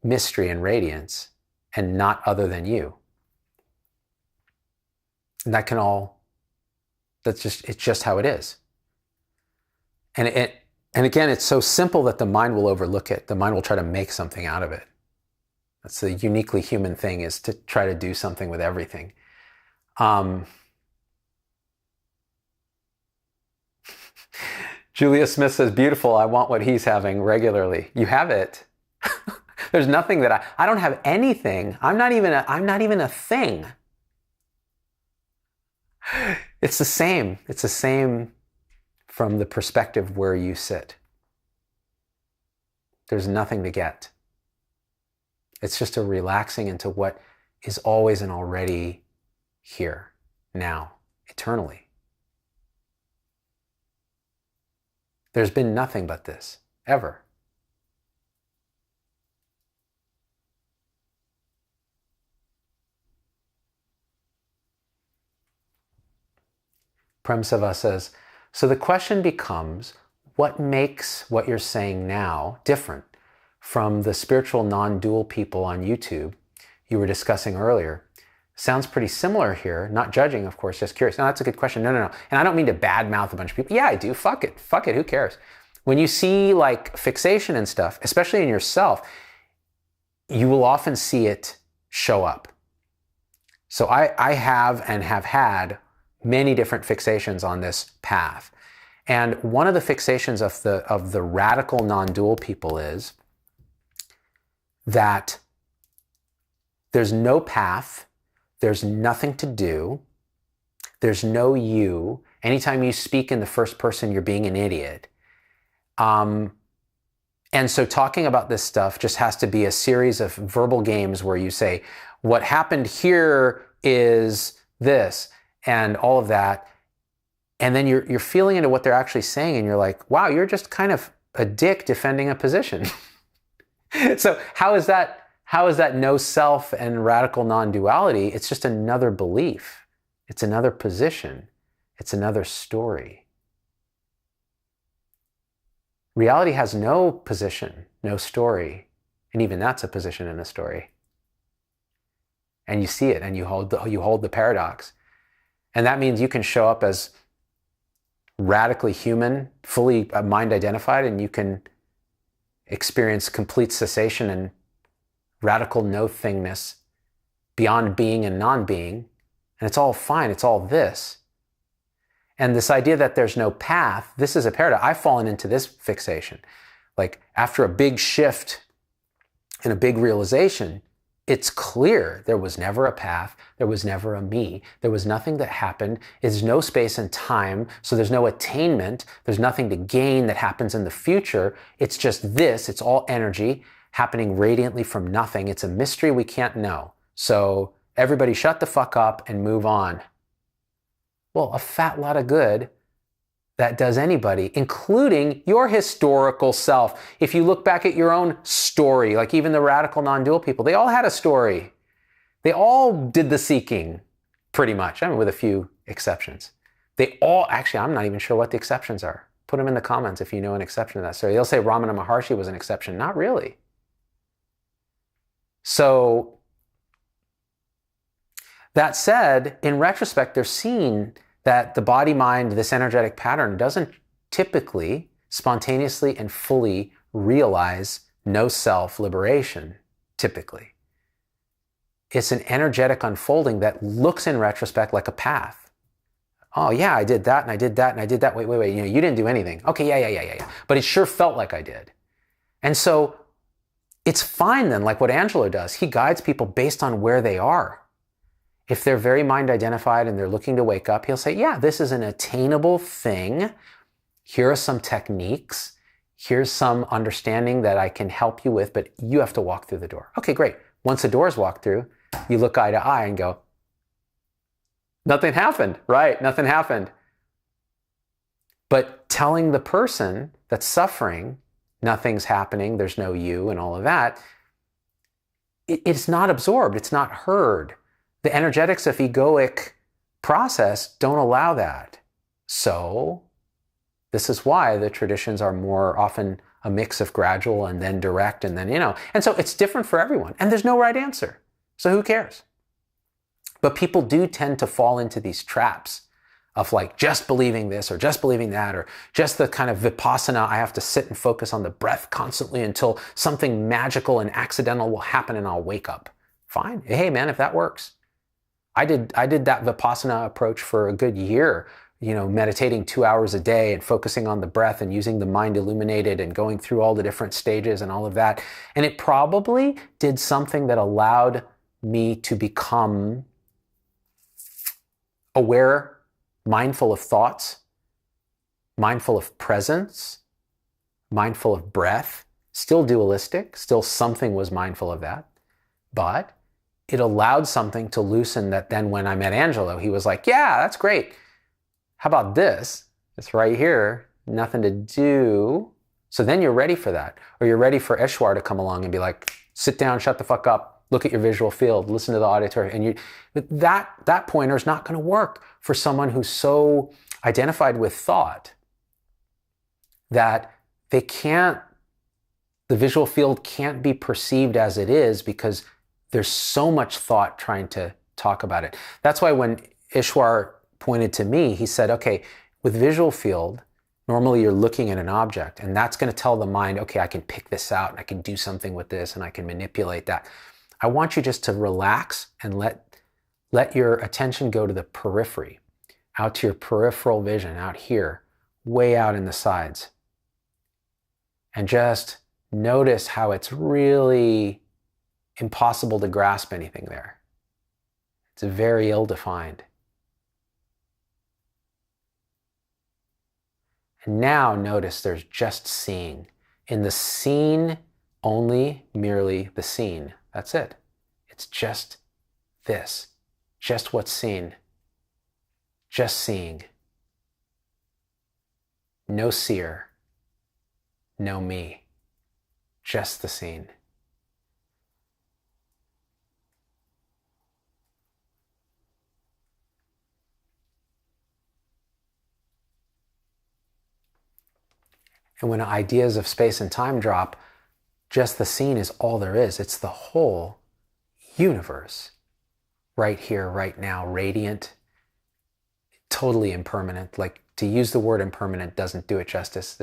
mystery and radiance and not other than you. And it's just how it is. And again, it's so simple that the mind will overlook it. The mind will try to make something out of it. That's the uniquely human thing, is to try to do something with everything. Julia Smith says, beautiful, I want what he's having regularly. You have it. There's nothing that I don't have anything. I'm not even a thing. It's the same. It's the same from the perspective where you sit. There's nothing to get. It's just a relaxing into what is always and already here, now, eternally. There's been nothing but this, ever. Prem Seva says, so the question becomes, what makes what you're saying now different from the spiritual non-dual people on YouTube you were discussing earlier? Sounds pretty similar here. Not judging, of course, just curious. No, that's a good question. No. And I don't mean to badmouth a bunch of people. Yeah, I do. Fuck it. Who cares? When you see like fixation and stuff, especially in yourself, you will often see it show up. So I have and have had many different fixations on this path. And one of the fixations of the radical non-dual people is that there's no path, there's nothing to do, there's no you. Anytime you speak in the first person, you're being an idiot. And so talking about this stuff just has to be a series of verbal games where you say, what happened here is this, and all of that. And then you're feeling into what they're actually saying, and you're like, wow, you're just kind of a dick defending a position. So how is that no self and radical non-duality? It's just another belief. It's another position. It's another story. Reality has no position, no story. And even that's a position in a story. And you see it, and you hold the paradox. And that means you can show up as radically human, fully mind identified, and you can experience complete cessation and radical no-thingness beyond being and non-being. And it's all fine. It's all this. And this idea that there's no path, this is a paradox. I've fallen into this fixation. Like after a big shift and a big realization, it's clear there was never a path, there was never a me, there was nothing that happened, there's no space and time, so there's no attainment, there's nothing to gain that happens in the future. It's just this, it's all energy happening radiantly from nothing. It's a mystery we can't know. So everybody shut the fuck up and move on. Well, a fat lot of good that does anybody, including your historical self. If you look back at your own story, like even the radical non-dual people, they all had a story. They all did the seeking, pretty much. I mean, with a few exceptions. They all, actually, I'm not even sure what the exceptions are. Put them in the comments if you know an exception to that story. They'll say Ramana Maharshi was an exception. Not really. So, that said, in retrospect, they're seeing that the body-mind, this energetic pattern, doesn't typically, spontaneously and fully realize no self-liberation, typically. It's an energetic unfolding that looks in retrospect like a path. Oh yeah, I did that and I did that and I did that. Wait, you didn't do anything. Okay, yeah. But it sure felt like I did. And so it's fine then, like what Angelo does. He guides people based on where they are. If they're very mind identified and they're looking to wake up, he'll say, yeah, this is an attainable thing. Here are some techniques. Here's some understanding that I can help you with, but you have to walk through the door. Okay, great. Once the door's walked through, you look eye to eye and go, nothing happened, right? Nothing happened. But telling the person that's suffering, nothing's happening, there's no you and all of that, it's not absorbed, it's not heard. The energetics of egoic process don't allow that. So this is why the traditions are more often a mix of gradual and then direct and then, and so it's different for everyone. And there's no right answer. So who cares? But people do tend to fall into these traps of like just believing this or just believing that, or just the kind of vipassana, I have to sit and focus on the breath constantly until something magical and accidental will happen and I'll wake up. Fine. Hey man, if that works. I did that vipassana approach for a good year, meditating 2 hours a day and focusing on the breath and using the mind illuminated and going through all the different stages and all of that. And it probably did something that allowed me to become aware, mindful of thoughts, mindful of presence, mindful of breath, still dualistic, still something was mindful of that, but it allowed something to loosen that. Then when I met Angelo, he was like, yeah, that's great. How about this? It's right here, nothing to do. So then you're ready for that. Or you're ready for Eshwar to come along and be like, sit down, shut the fuck up, look at your visual field, listen to the auditory. And that pointer is not going to work for someone who's so identified with thought that the visual field can't be perceived as it is because there's so much thought trying to talk about it. That's why when Ishwar pointed to me, he said, okay, with visual field, normally you're looking at an object and that's going to tell the mind, okay, I can pick this out and I can do something with this and I can manipulate that. I want you just to relax and let your attention go to the periphery, out to your peripheral vision, out here, way out in the sides. And just notice how it's really impossible to grasp anything there. It's very ill-defined. And now notice there's just seeing. In the seen, only merely the seen. That's it. It's just this. Just what's seen. Just seeing. No seer. No me. Just the seen. And when ideas of space and time drop, just the seen is all there is. It's the whole universe. Right here, right now, radiant, totally impermanent. Like, to use the word impermanent doesn't do it justice.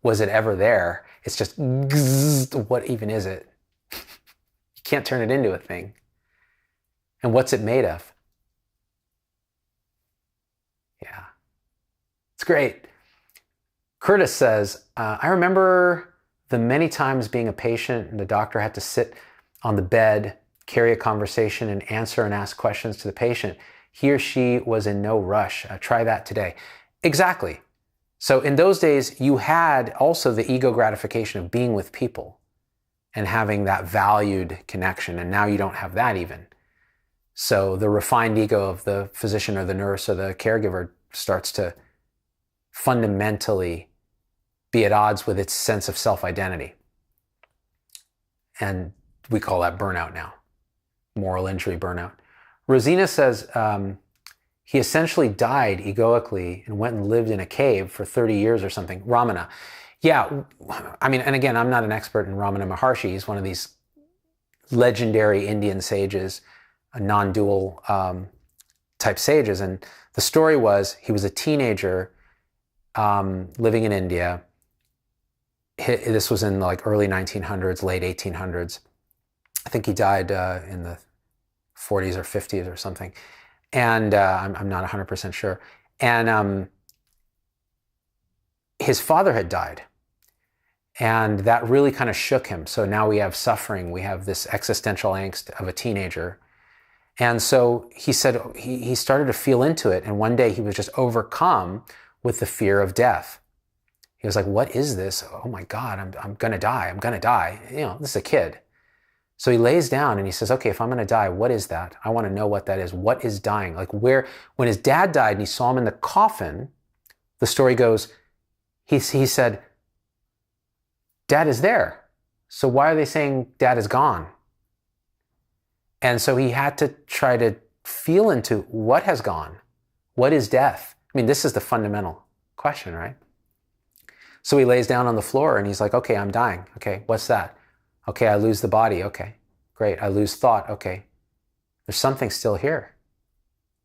Was it ever there? It's just, what even is it? You can't turn it into a thing. And what's it made of? Yeah. It's great. Curtis says, I remember the many times being a patient and the doctor had to sit on the bed, carry a conversation and answer and ask questions to the patient. He or she was in no rush. Try that today. Exactly. So in those days, you had also the ego gratification of being with people and having that valued connection. And now you don't have that even. So the refined ego of the physician or the nurse or the caregiver starts to fundamentally be at odds with its sense of self-identity. And we call that burnout now. Moral injury burnout. Rosina says he essentially died egoically and went and lived in a cave for 30 years or something. Ramana. Yeah, I mean, and again, I'm not an expert in Ramana Maharshi. He's one of these legendary Indian sages, non-dual type sages. And the story was he was a teenager living in India. This was in like early 1900s, late 1800s. I think he died in the 40s or 50s or something. And I'm not 100% sure. And his father had died. And that really kind of shook him. So now we have suffering. We have this existential angst of a teenager. And so he said he started to feel into it. And one day he was just overcome with the fear of death. He was like, what is this? Oh my God, I'm going to die. I'm going to die. This is a kid. So he lays down and he says, okay, if I'm going to die, what is that? I want to know what that is. What is dying? Like when his dad died and he saw him in the coffin, the story goes, he said, Dad is there. So why are they saying Dad is gone? And so he had to try to feel into what has gone. What is death? I mean, this is the fundamental question, right? So he lays down on the floor and he's like, okay, I'm dying. Okay, what's that? Okay, I lose the body. Okay, great. I lose thought. Okay, there's something still here.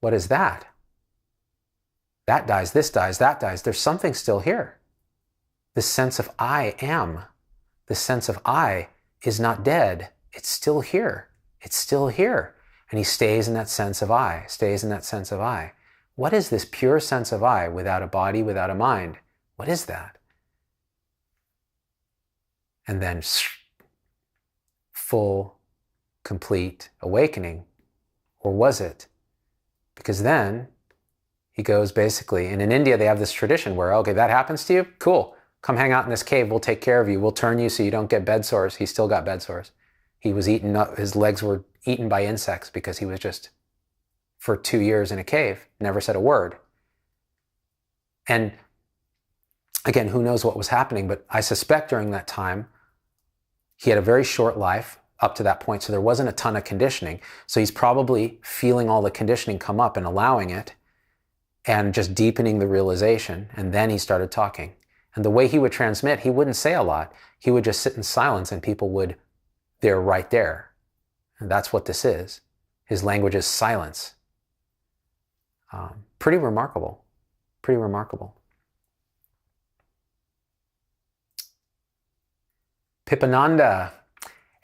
What is that? That dies, this dies, that dies. There's something still here. This sense of I am, this sense of I is not dead. It's still here. It's still here. And he stays in that sense of I, stays in that sense of I. What is this pure sense of I without a body, without a mind? What is that? And then full, complete awakening. Or was it? Because then he goes basically, and in India they have this tradition where, okay, that happens to you? Cool. Come hang out in this cave. We'll take care of you. We'll turn you so you don't get bed sores. He still got bed sores. He was eaten up. His legs were eaten by insects because he was just for 2 years in a cave, never said a word. And again, who knows what was happening, but I suspect during that time, he had a very short life up to that point, so there wasn't a ton of conditioning. So he's probably feeling all the conditioning come up and allowing it and just deepening the realization. And then he started talking. And the way he would transmit, he wouldn't say a lot. He would just sit in silence and people would, they're right there. And that's what this is. His language is silence. Pretty remarkable. Pretty remarkable. Pipananda.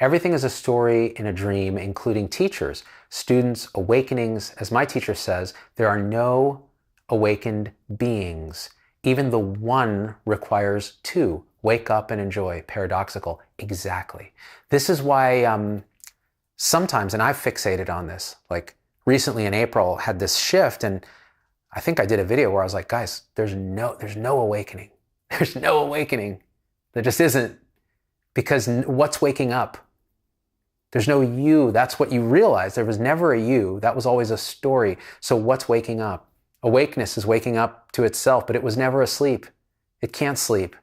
Everything is a story in a dream, including teachers, students, awakenings. As my teacher says, there are no awakened beings. Even the one requires two. Wake up and enjoy. Paradoxical. Exactly. This is why sometimes, and I've fixated on this, like recently in April, had this shift, and I think I did a video where I was like, guys, there's no awakening. There's no awakening. There just isn't. Because what's waking up? There's no you. That's what you realize. There was never a you. That was always a story. So what's waking up? Awakeness is waking up to itself, but it was never asleep. It can't sleep.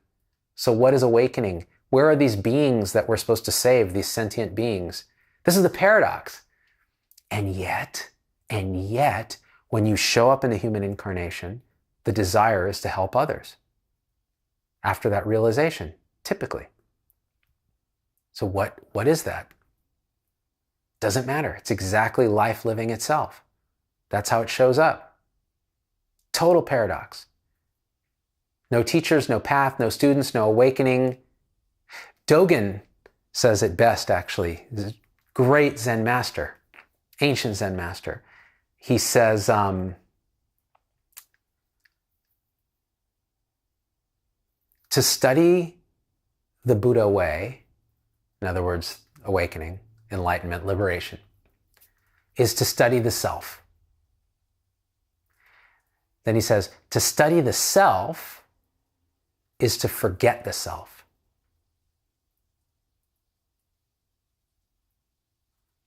So what is awakening? Where are these beings that we're supposed to save, these sentient beings? This is the paradox. And yet, when you show up in the human incarnation, the desire is to help others. After that realization, typically. So what is that? Doesn't matter. It's exactly life living itself. That's how it shows up. Total paradox. No teachers, no path, no students, no awakening. Dogen says it best, actually. He's a great Zen master, ancient Zen master. He says, to study the Buddha way, in other words, awakening, enlightenment, liberation, is to study the self. Then he says, to study the self is to forget the self.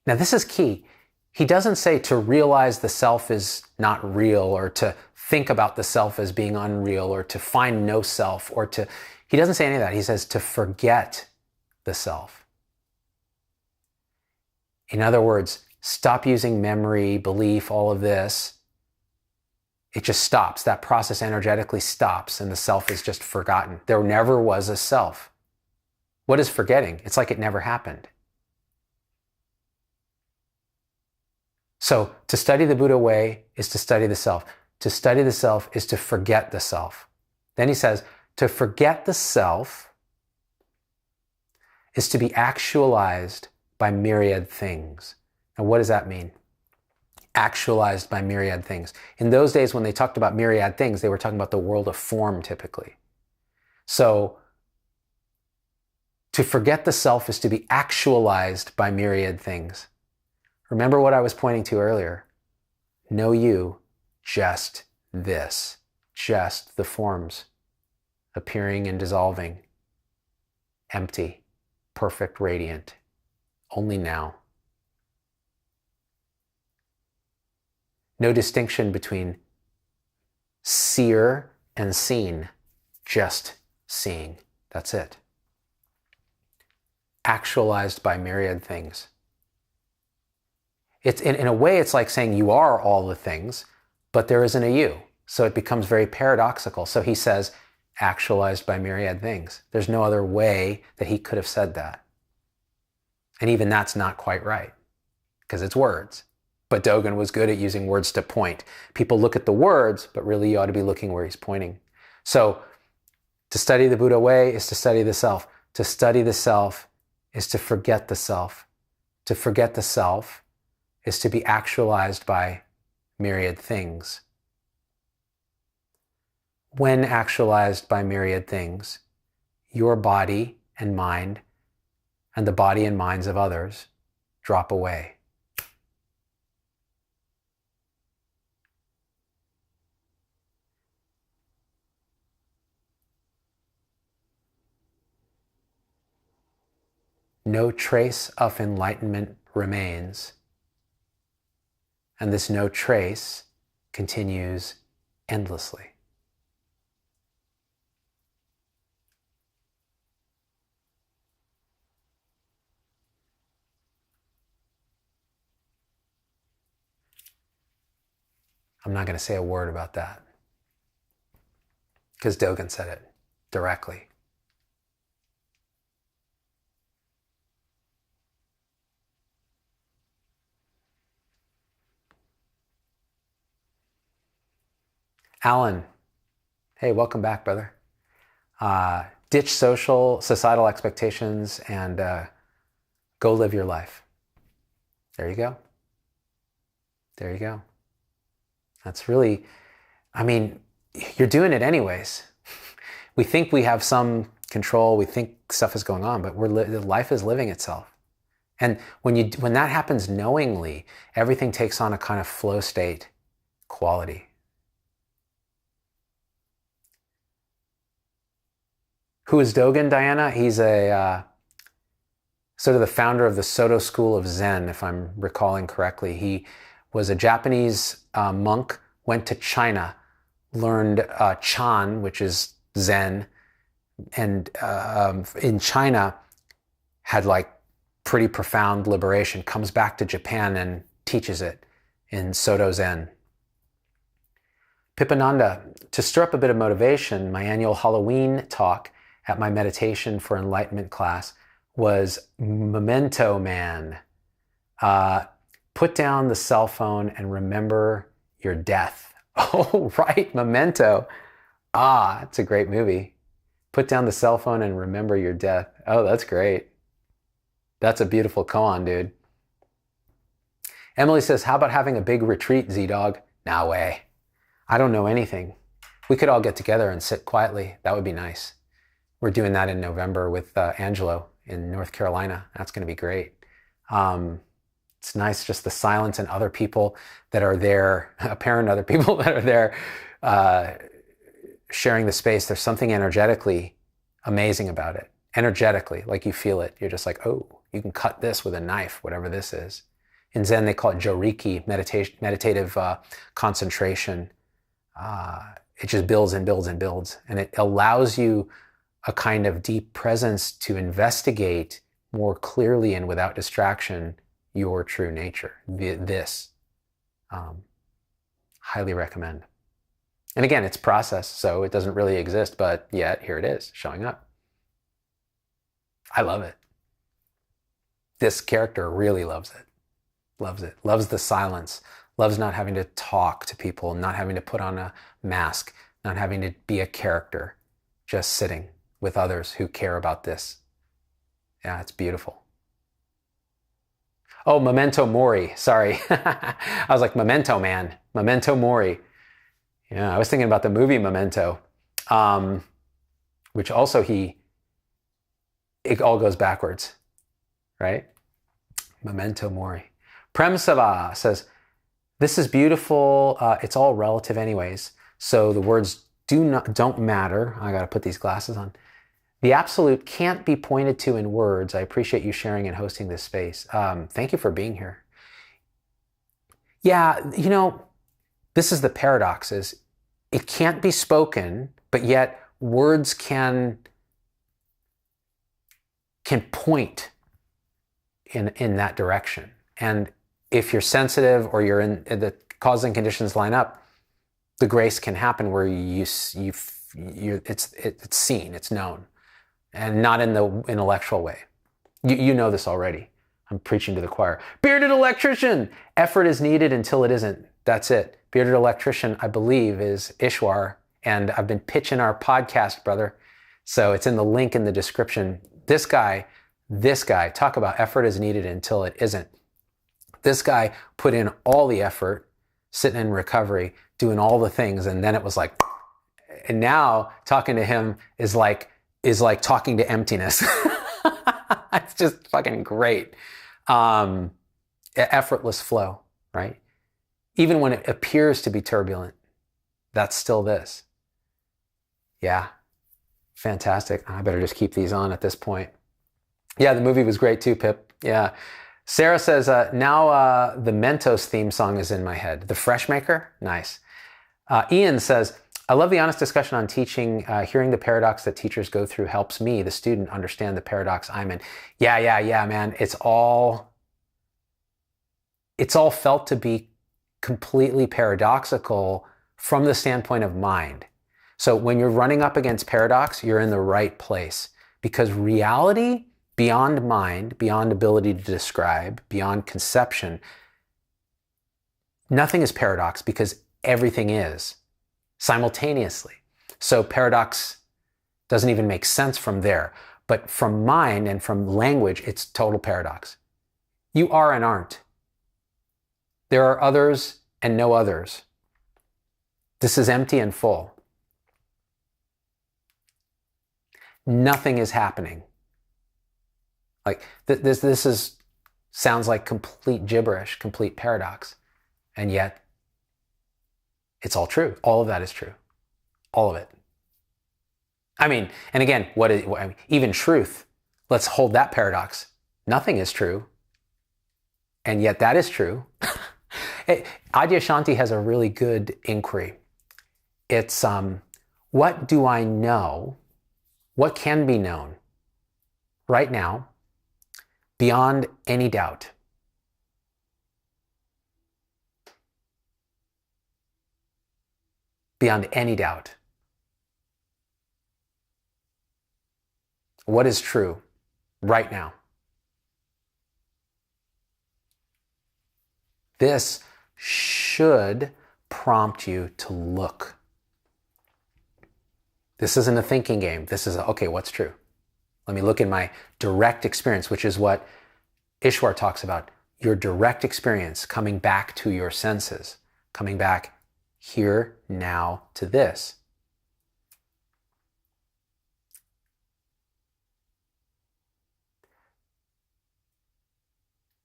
Now this is key. He doesn't say to realize the self is not real, or to think about the self as being unreal, or to find no self, or to, he doesn't say any of that. He says to forget the self. In other words, stop using memory, belief, all of this. It just stops. That process energetically stops and the self is just forgotten. There never was a self. What is forgetting? It's like it never happened. So to study the Buddha way is to study the self. To study the self is to forget the self. Then he says, to forget the self is to be actualized by myriad things. Now, what does that mean? Actualized by myriad things. In those days, when they talked about myriad things, they were talking about the world of form, typically. So, to forget the self is to be actualized by myriad things. Remember what I was pointing to earlier. No you, just this, just the forms. appearing and dissolving, empty, perfect, radiant, only now. No distinction between seer and seen, just seeing. That's it. Actualized by myriad things. It's in a way, it's like saying you are all the things, but there isn't a you. So it becomes very paradoxical. So he says, actualized by myriad things. There's no other way that he could have said that. And even that's not quite right, because it's words. But Dogen was good at using words to point. People look at the words, but really you ought to be looking where he's pointing. So to study the Buddha way is to study the self. To study the self is to forget the self. To forget the self is to be actualized by myriad things. When actualized by myriad things, your body and mind and the body and minds of others drop away. No trace of enlightenment remains, and this no trace continues endlessly. I'm not going to say a word about that, because Dogen said it directly. Alan, hey, welcome back, brother. Ditch societal expectations and go live your life. There you go. There you go. That's really, I mean, you're doing it anyways. We think we have some control, we think stuff is going on, but life is living itself. And when that happens knowingly, everything takes on a kind of flow state quality. Who is Dogen, Diana? He's a sort of the founder of the Soto school of Zen, if I'm recalling correctly. He was a Japanese monk, went to China, learned Chan, which is Zen, and in China had like pretty profound liberation, comes back to Japan and teaches it in Soto Zen. Pipananda, to stir up a bit of motivation, my annual Halloween talk at my meditation for enlightenment class was Memento Man. Put down the cell phone and remember your death. Oh, right, Memento. It's a great movie. Put down the cell phone and remember your death. Oh, that's great. That's a beautiful koan, dude. Emily says, how about having a big retreat, Z-Dog? No way. I don't know anything. We could all get together and sit quietly. That would be nice. We're doing that in November with Angelo in North Carolina. That's going to be great. It's nice, just the silence and other people that are there, apparent other people that are there sharing the space. There's something energetically amazing about it. Energetically, like you feel it. You're just like, oh, you can cut this with a knife, whatever this is. In Zen, they call it joriki, meditative concentration. It just builds and builds and builds. And it allows you a kind of deep presence to investigate more clearly and without distraction your true nature. This. Highly recommend. And again, it's process, so it doesn't really exist, but yet here it is, showing up. I love it. This character really loves it. Loves it. Loves the silence. Loves not having to talk to people, not having to put on a mask, not having to be a character, just sitting with others who care about this. Yeah, it's beautiful. Oh, Memento Mori. Sorry. I was like, Memento Man. Memento Mori. Yeah, I was thinking about the movie Memento, which also it all goes backwards, right? Memento Mori. Prem says, this is beautiful. It's all relative anyways. So the words don't matter. I got to put these glasses on. The absolute can't be pointed to in words. I appreciate you sharing and hosting this space. Thank you for being here. Yeah, this is the paradox, is it can't be spoken, but yet words can point in that direction. And if you're sensitive or you're in the cause and conditions line up, the grace can happen where it's seen, it's known, and not in the intellectual way. You know this already. I'm preaching to the choir. Bearded electrician! Effort is needed until it isn't. That's it. Bearded electrician, I believe, is Ishwar, and I've been pitching our podcast, brother. So it's in the link in the description. This guy, talk about effort is needed until it isn't. This guy put in all the effort, sitting in recovery, doing all the things, and then it was like, and now talking to him is like talking to emptiness. It's just fucking great. Effortless flow, right? Even when it appears to be turbulent, that's still this. Yeah, fantastic. I better just keep these on at this point. Yeah, the movie was great too, Pip. Yeah. Sarah says, now the Mentos theme song is in my head. The Fresh Maker? Nice. Ian says, I love the honest discussion on teaching. Hearing the paradox that teachers go through helps me, the student, understand the paradox I'm in. Yeah, man. It's all felt to be completely paradoxical from the standpoint of mind. So when you're running up against paradox, you're in the right place, because reality, beyond mind, beyond ability to describe, beyond conception, nothing is paradox because everything is simultaneously. So paradox doesn't even make sense from there. But from mind and from language, it's total paradox. You are and aren't. There are others and no others. This is empty and full. Nothing is happening. Like this sounds like complete gibberish, complete paradox. And yet it's all true. All of that is true. All of it. I mean, and again, even truth, let's hold that paradox. Nothing is true. And yet that is true. Adyashanti has a really good inquiry. It's, what do I know? What can be known right now beyond any doubt? Beyond any doubt. What is true right now? This should prompt you to look. This isn't a thinking game. This is okay, what's true? Let me look in my direct experience, which is what Ishwar talks about. Your direct experience, coming back to your senses, coming back here, now, to this.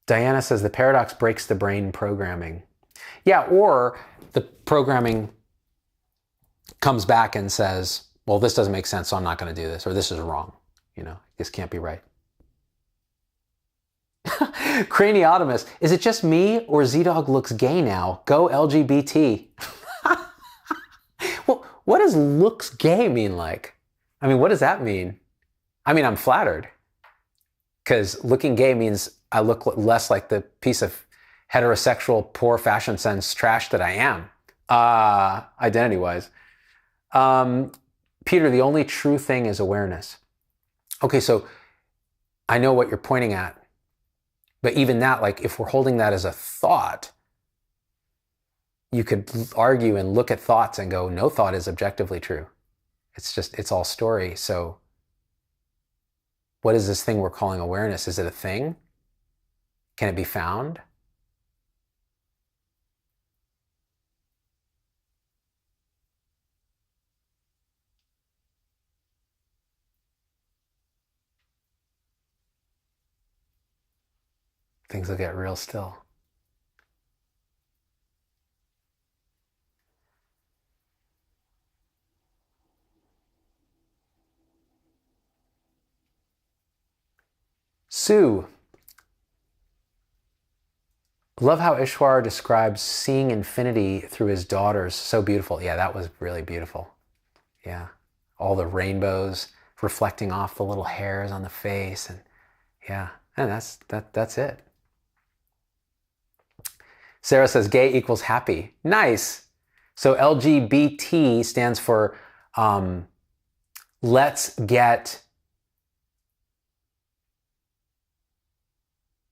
Diana says the paradox breaks the brain programming. Yeah, or the programming comes back and says, well, this doesn't make sense, so I'm not going to do this, or this is wrong. This can't be right. Craniotomus, is it just me or Z-Dog looks gay now? Go LGBT. Well, what does looks gay mean like? I mean, what does that mean? I mean, I'm flattered. Because looking gay means I look less like the piece of heterosexual, poor fashion sense trash that I am, identity-wise. Peter, the only true thing is awareness. Okay, so I know what you're pointing at. But even that, like if we're holding that as a thought, you could argue and look at thoughts and go, no thought is objectively true. It's all story. So what is this thing we're calling awareness? Is it a thing? Can it be found? Things will get real still. Sue, love how Ishwar describes seeing infinity through his daughters. So beautiful. Yeah, that was really beautiful. Yeah. All the rainbows reflecting off the little hairs on the face. And yeah, and that's it. Sarah says gay equals happy. Nice. So LGBT stands for let's get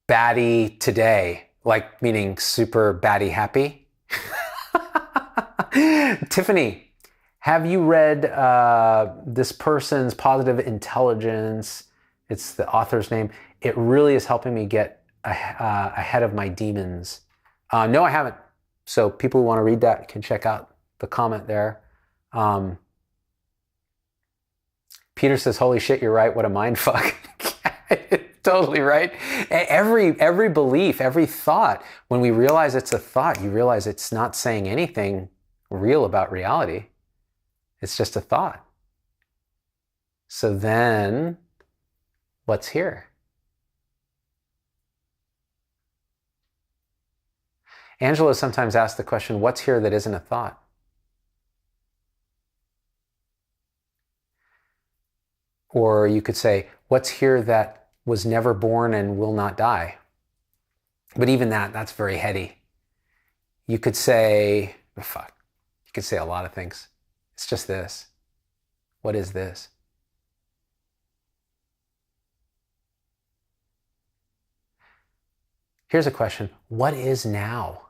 batty today, like meaning super batty happy. Tiffany, have you read this person's Positive Intelligence? It's the author's name. It really is helping me get ahead of my demons. No, I haven't. So people who want to read that can check out the comment there. Peter says, holy shit, you're right. What a mind fuck. Totally right. Every belief, every thought, when we realize it's a thought, you realize it's not saying anything real about reality. It's just a thought. So then, what's here? Angela sometimes asks the question, what's here that isn't a thought? Or you could say, what's here that was never born and will not die? But even that's very heady. You could say, fuck, you could say a lot of things. It's just this. What is this? Here's a question. What is now?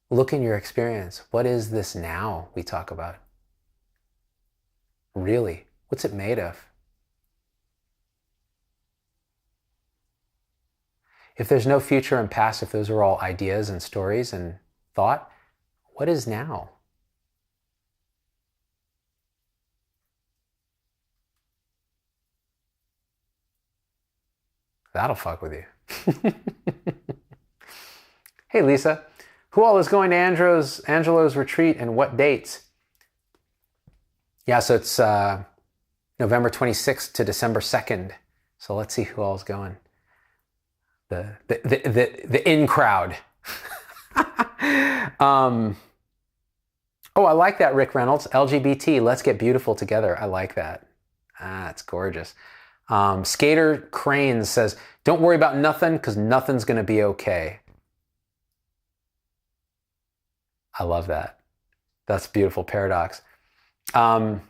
Look in your experience. What is this now we talk about? Really? What's it made of? If there's no future and past, if those are all ideas and stories and thought, what is now? That'll fuck with you. Hey, Lisa. Who all is going to Angelo's retreat and what dates? Yeah, so it's November 26th to December 2nd. So let's see who all is going. The in crowd. Oh, I like that, Rick Reynolds. LGBT, let's get beautiful together. I like that. It's gorgeous. Skater Cranes says, don't worry about nothing because nothing's going to be okay. I love that. That's a beautiful paradox. Yeah,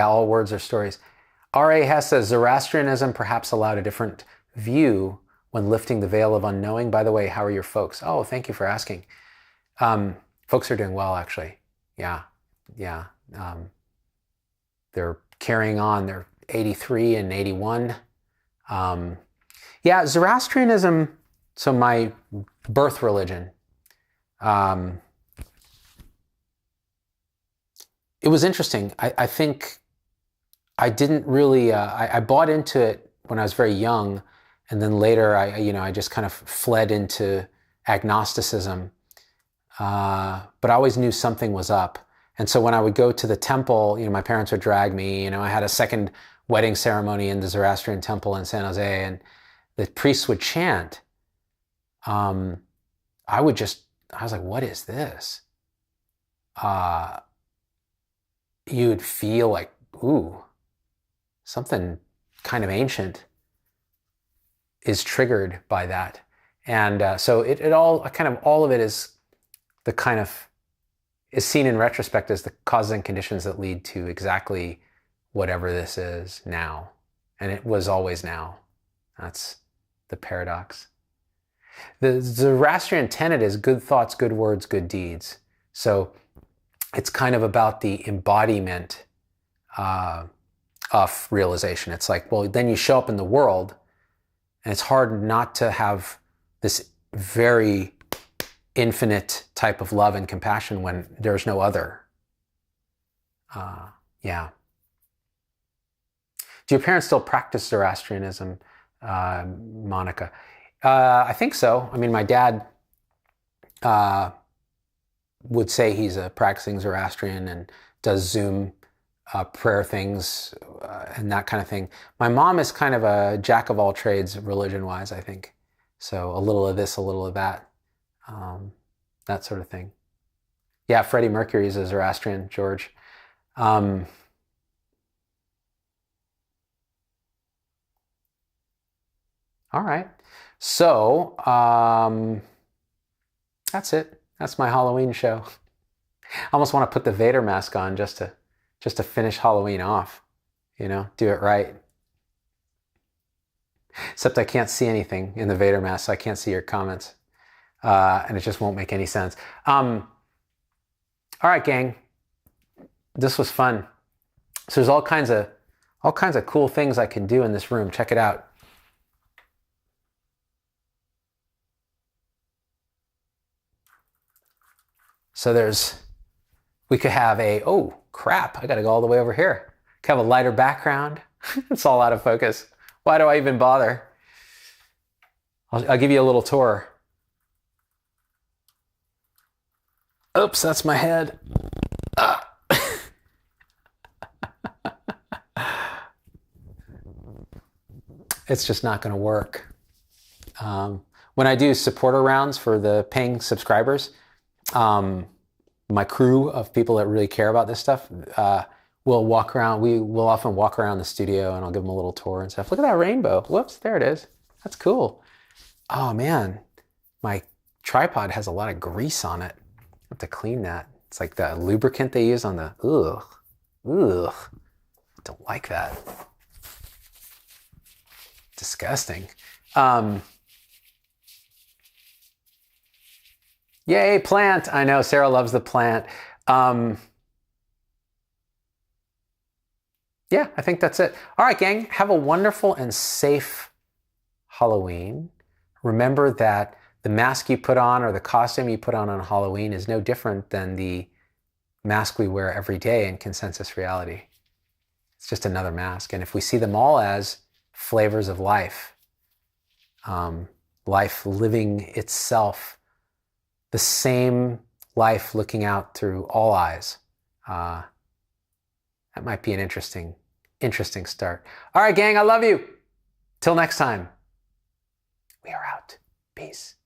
all words are stories. R.A. Hess says, Zoroastrianism perhaps allowed a different view when lifting the veil of unknowing. By the way, how are your folks? Oh, thank you for asking. Folks are doing well, actually. Yeah. They're carrying on. They're 83 and 81. Yeah, Zoroastrianism, so my birth religion, it was interesting. I think I didn't really, I bought into it when I was very young, and then later I just kind of fled into agnosticism. But I always knew something was up. And so when I would go to the temple, my parents would drag me. I had a second wedding ceremony in the Zoroastrian temple in San Jose, and the priests would chant. I was like, what is this? You'd feel like, ooh, something kind of ancient is triggered by that. And so it all, kind of all of it is the kind of, is seen in retrospect as the causes and conditions that lead to exactly whatever this is now. And it was always now. That's the paradox. The Zoroastrian tenet is good thoughts, good words, good deeds. So it's kind of about the embodiment of realization. It's like, well, then you show up in the world, and it's hard not to have this very infinite type of love and compassion when there's no other. Yeah. Do your parents still practice Zoroastrianism, Monica? I think so. I mean, my dad would say he's a practicing Zoroastrian and does Zoom prayer things and that kind of thing. My mom is kind of a jack of all trades religion-wise, I think. So a little of this, a little of that, that sort of thing. Yeah, Freddie Mercury is a Zoroastrian, George. All right. So that's it. That's my Halloween show. I almost want to put the Vader mask on just to finish Halloween off, you know, do it right. Except I can't see anything in the Vader mask, so I can't see your comments. And it just won't make any sense. All right, gang. This was fun. So there's all kinds of cool things I can do in this room. Check it out. So we could have oh crap, I gotta go all the way over here. Could have a lighter background. It's all out of focus. Why do I even bother? I'll give you a little tour. Oops, that's my head. It's just not gonna work. When I do supporter rounds for the paying subscribers, my crew of people that really care about this stuff will walk around. We will often walk around the studio and I'll give them a little tour and stuff. Look at that rainbow. Whoops, there it is. That's cool. Oh man, my tripod has a lot of grease on it. I have to clean that. It's like the lubricant they use on the, ugh. Don't like that. Disgusting. Yay, plant. I know Sarah loves the plant. Yeah, I think that's it. All right, gang, have a wonderful and safe Halloween. Remember that the mask you put on or the costume you put on Halloween is no different than the mask we wear every day in consensus reality. It's just another mask. And if we see them all as flavors of life, life living itself, the same life looking out through all eyes, that might be an interesting start. All right, gang, I love you. Till next time, we are out. Peace.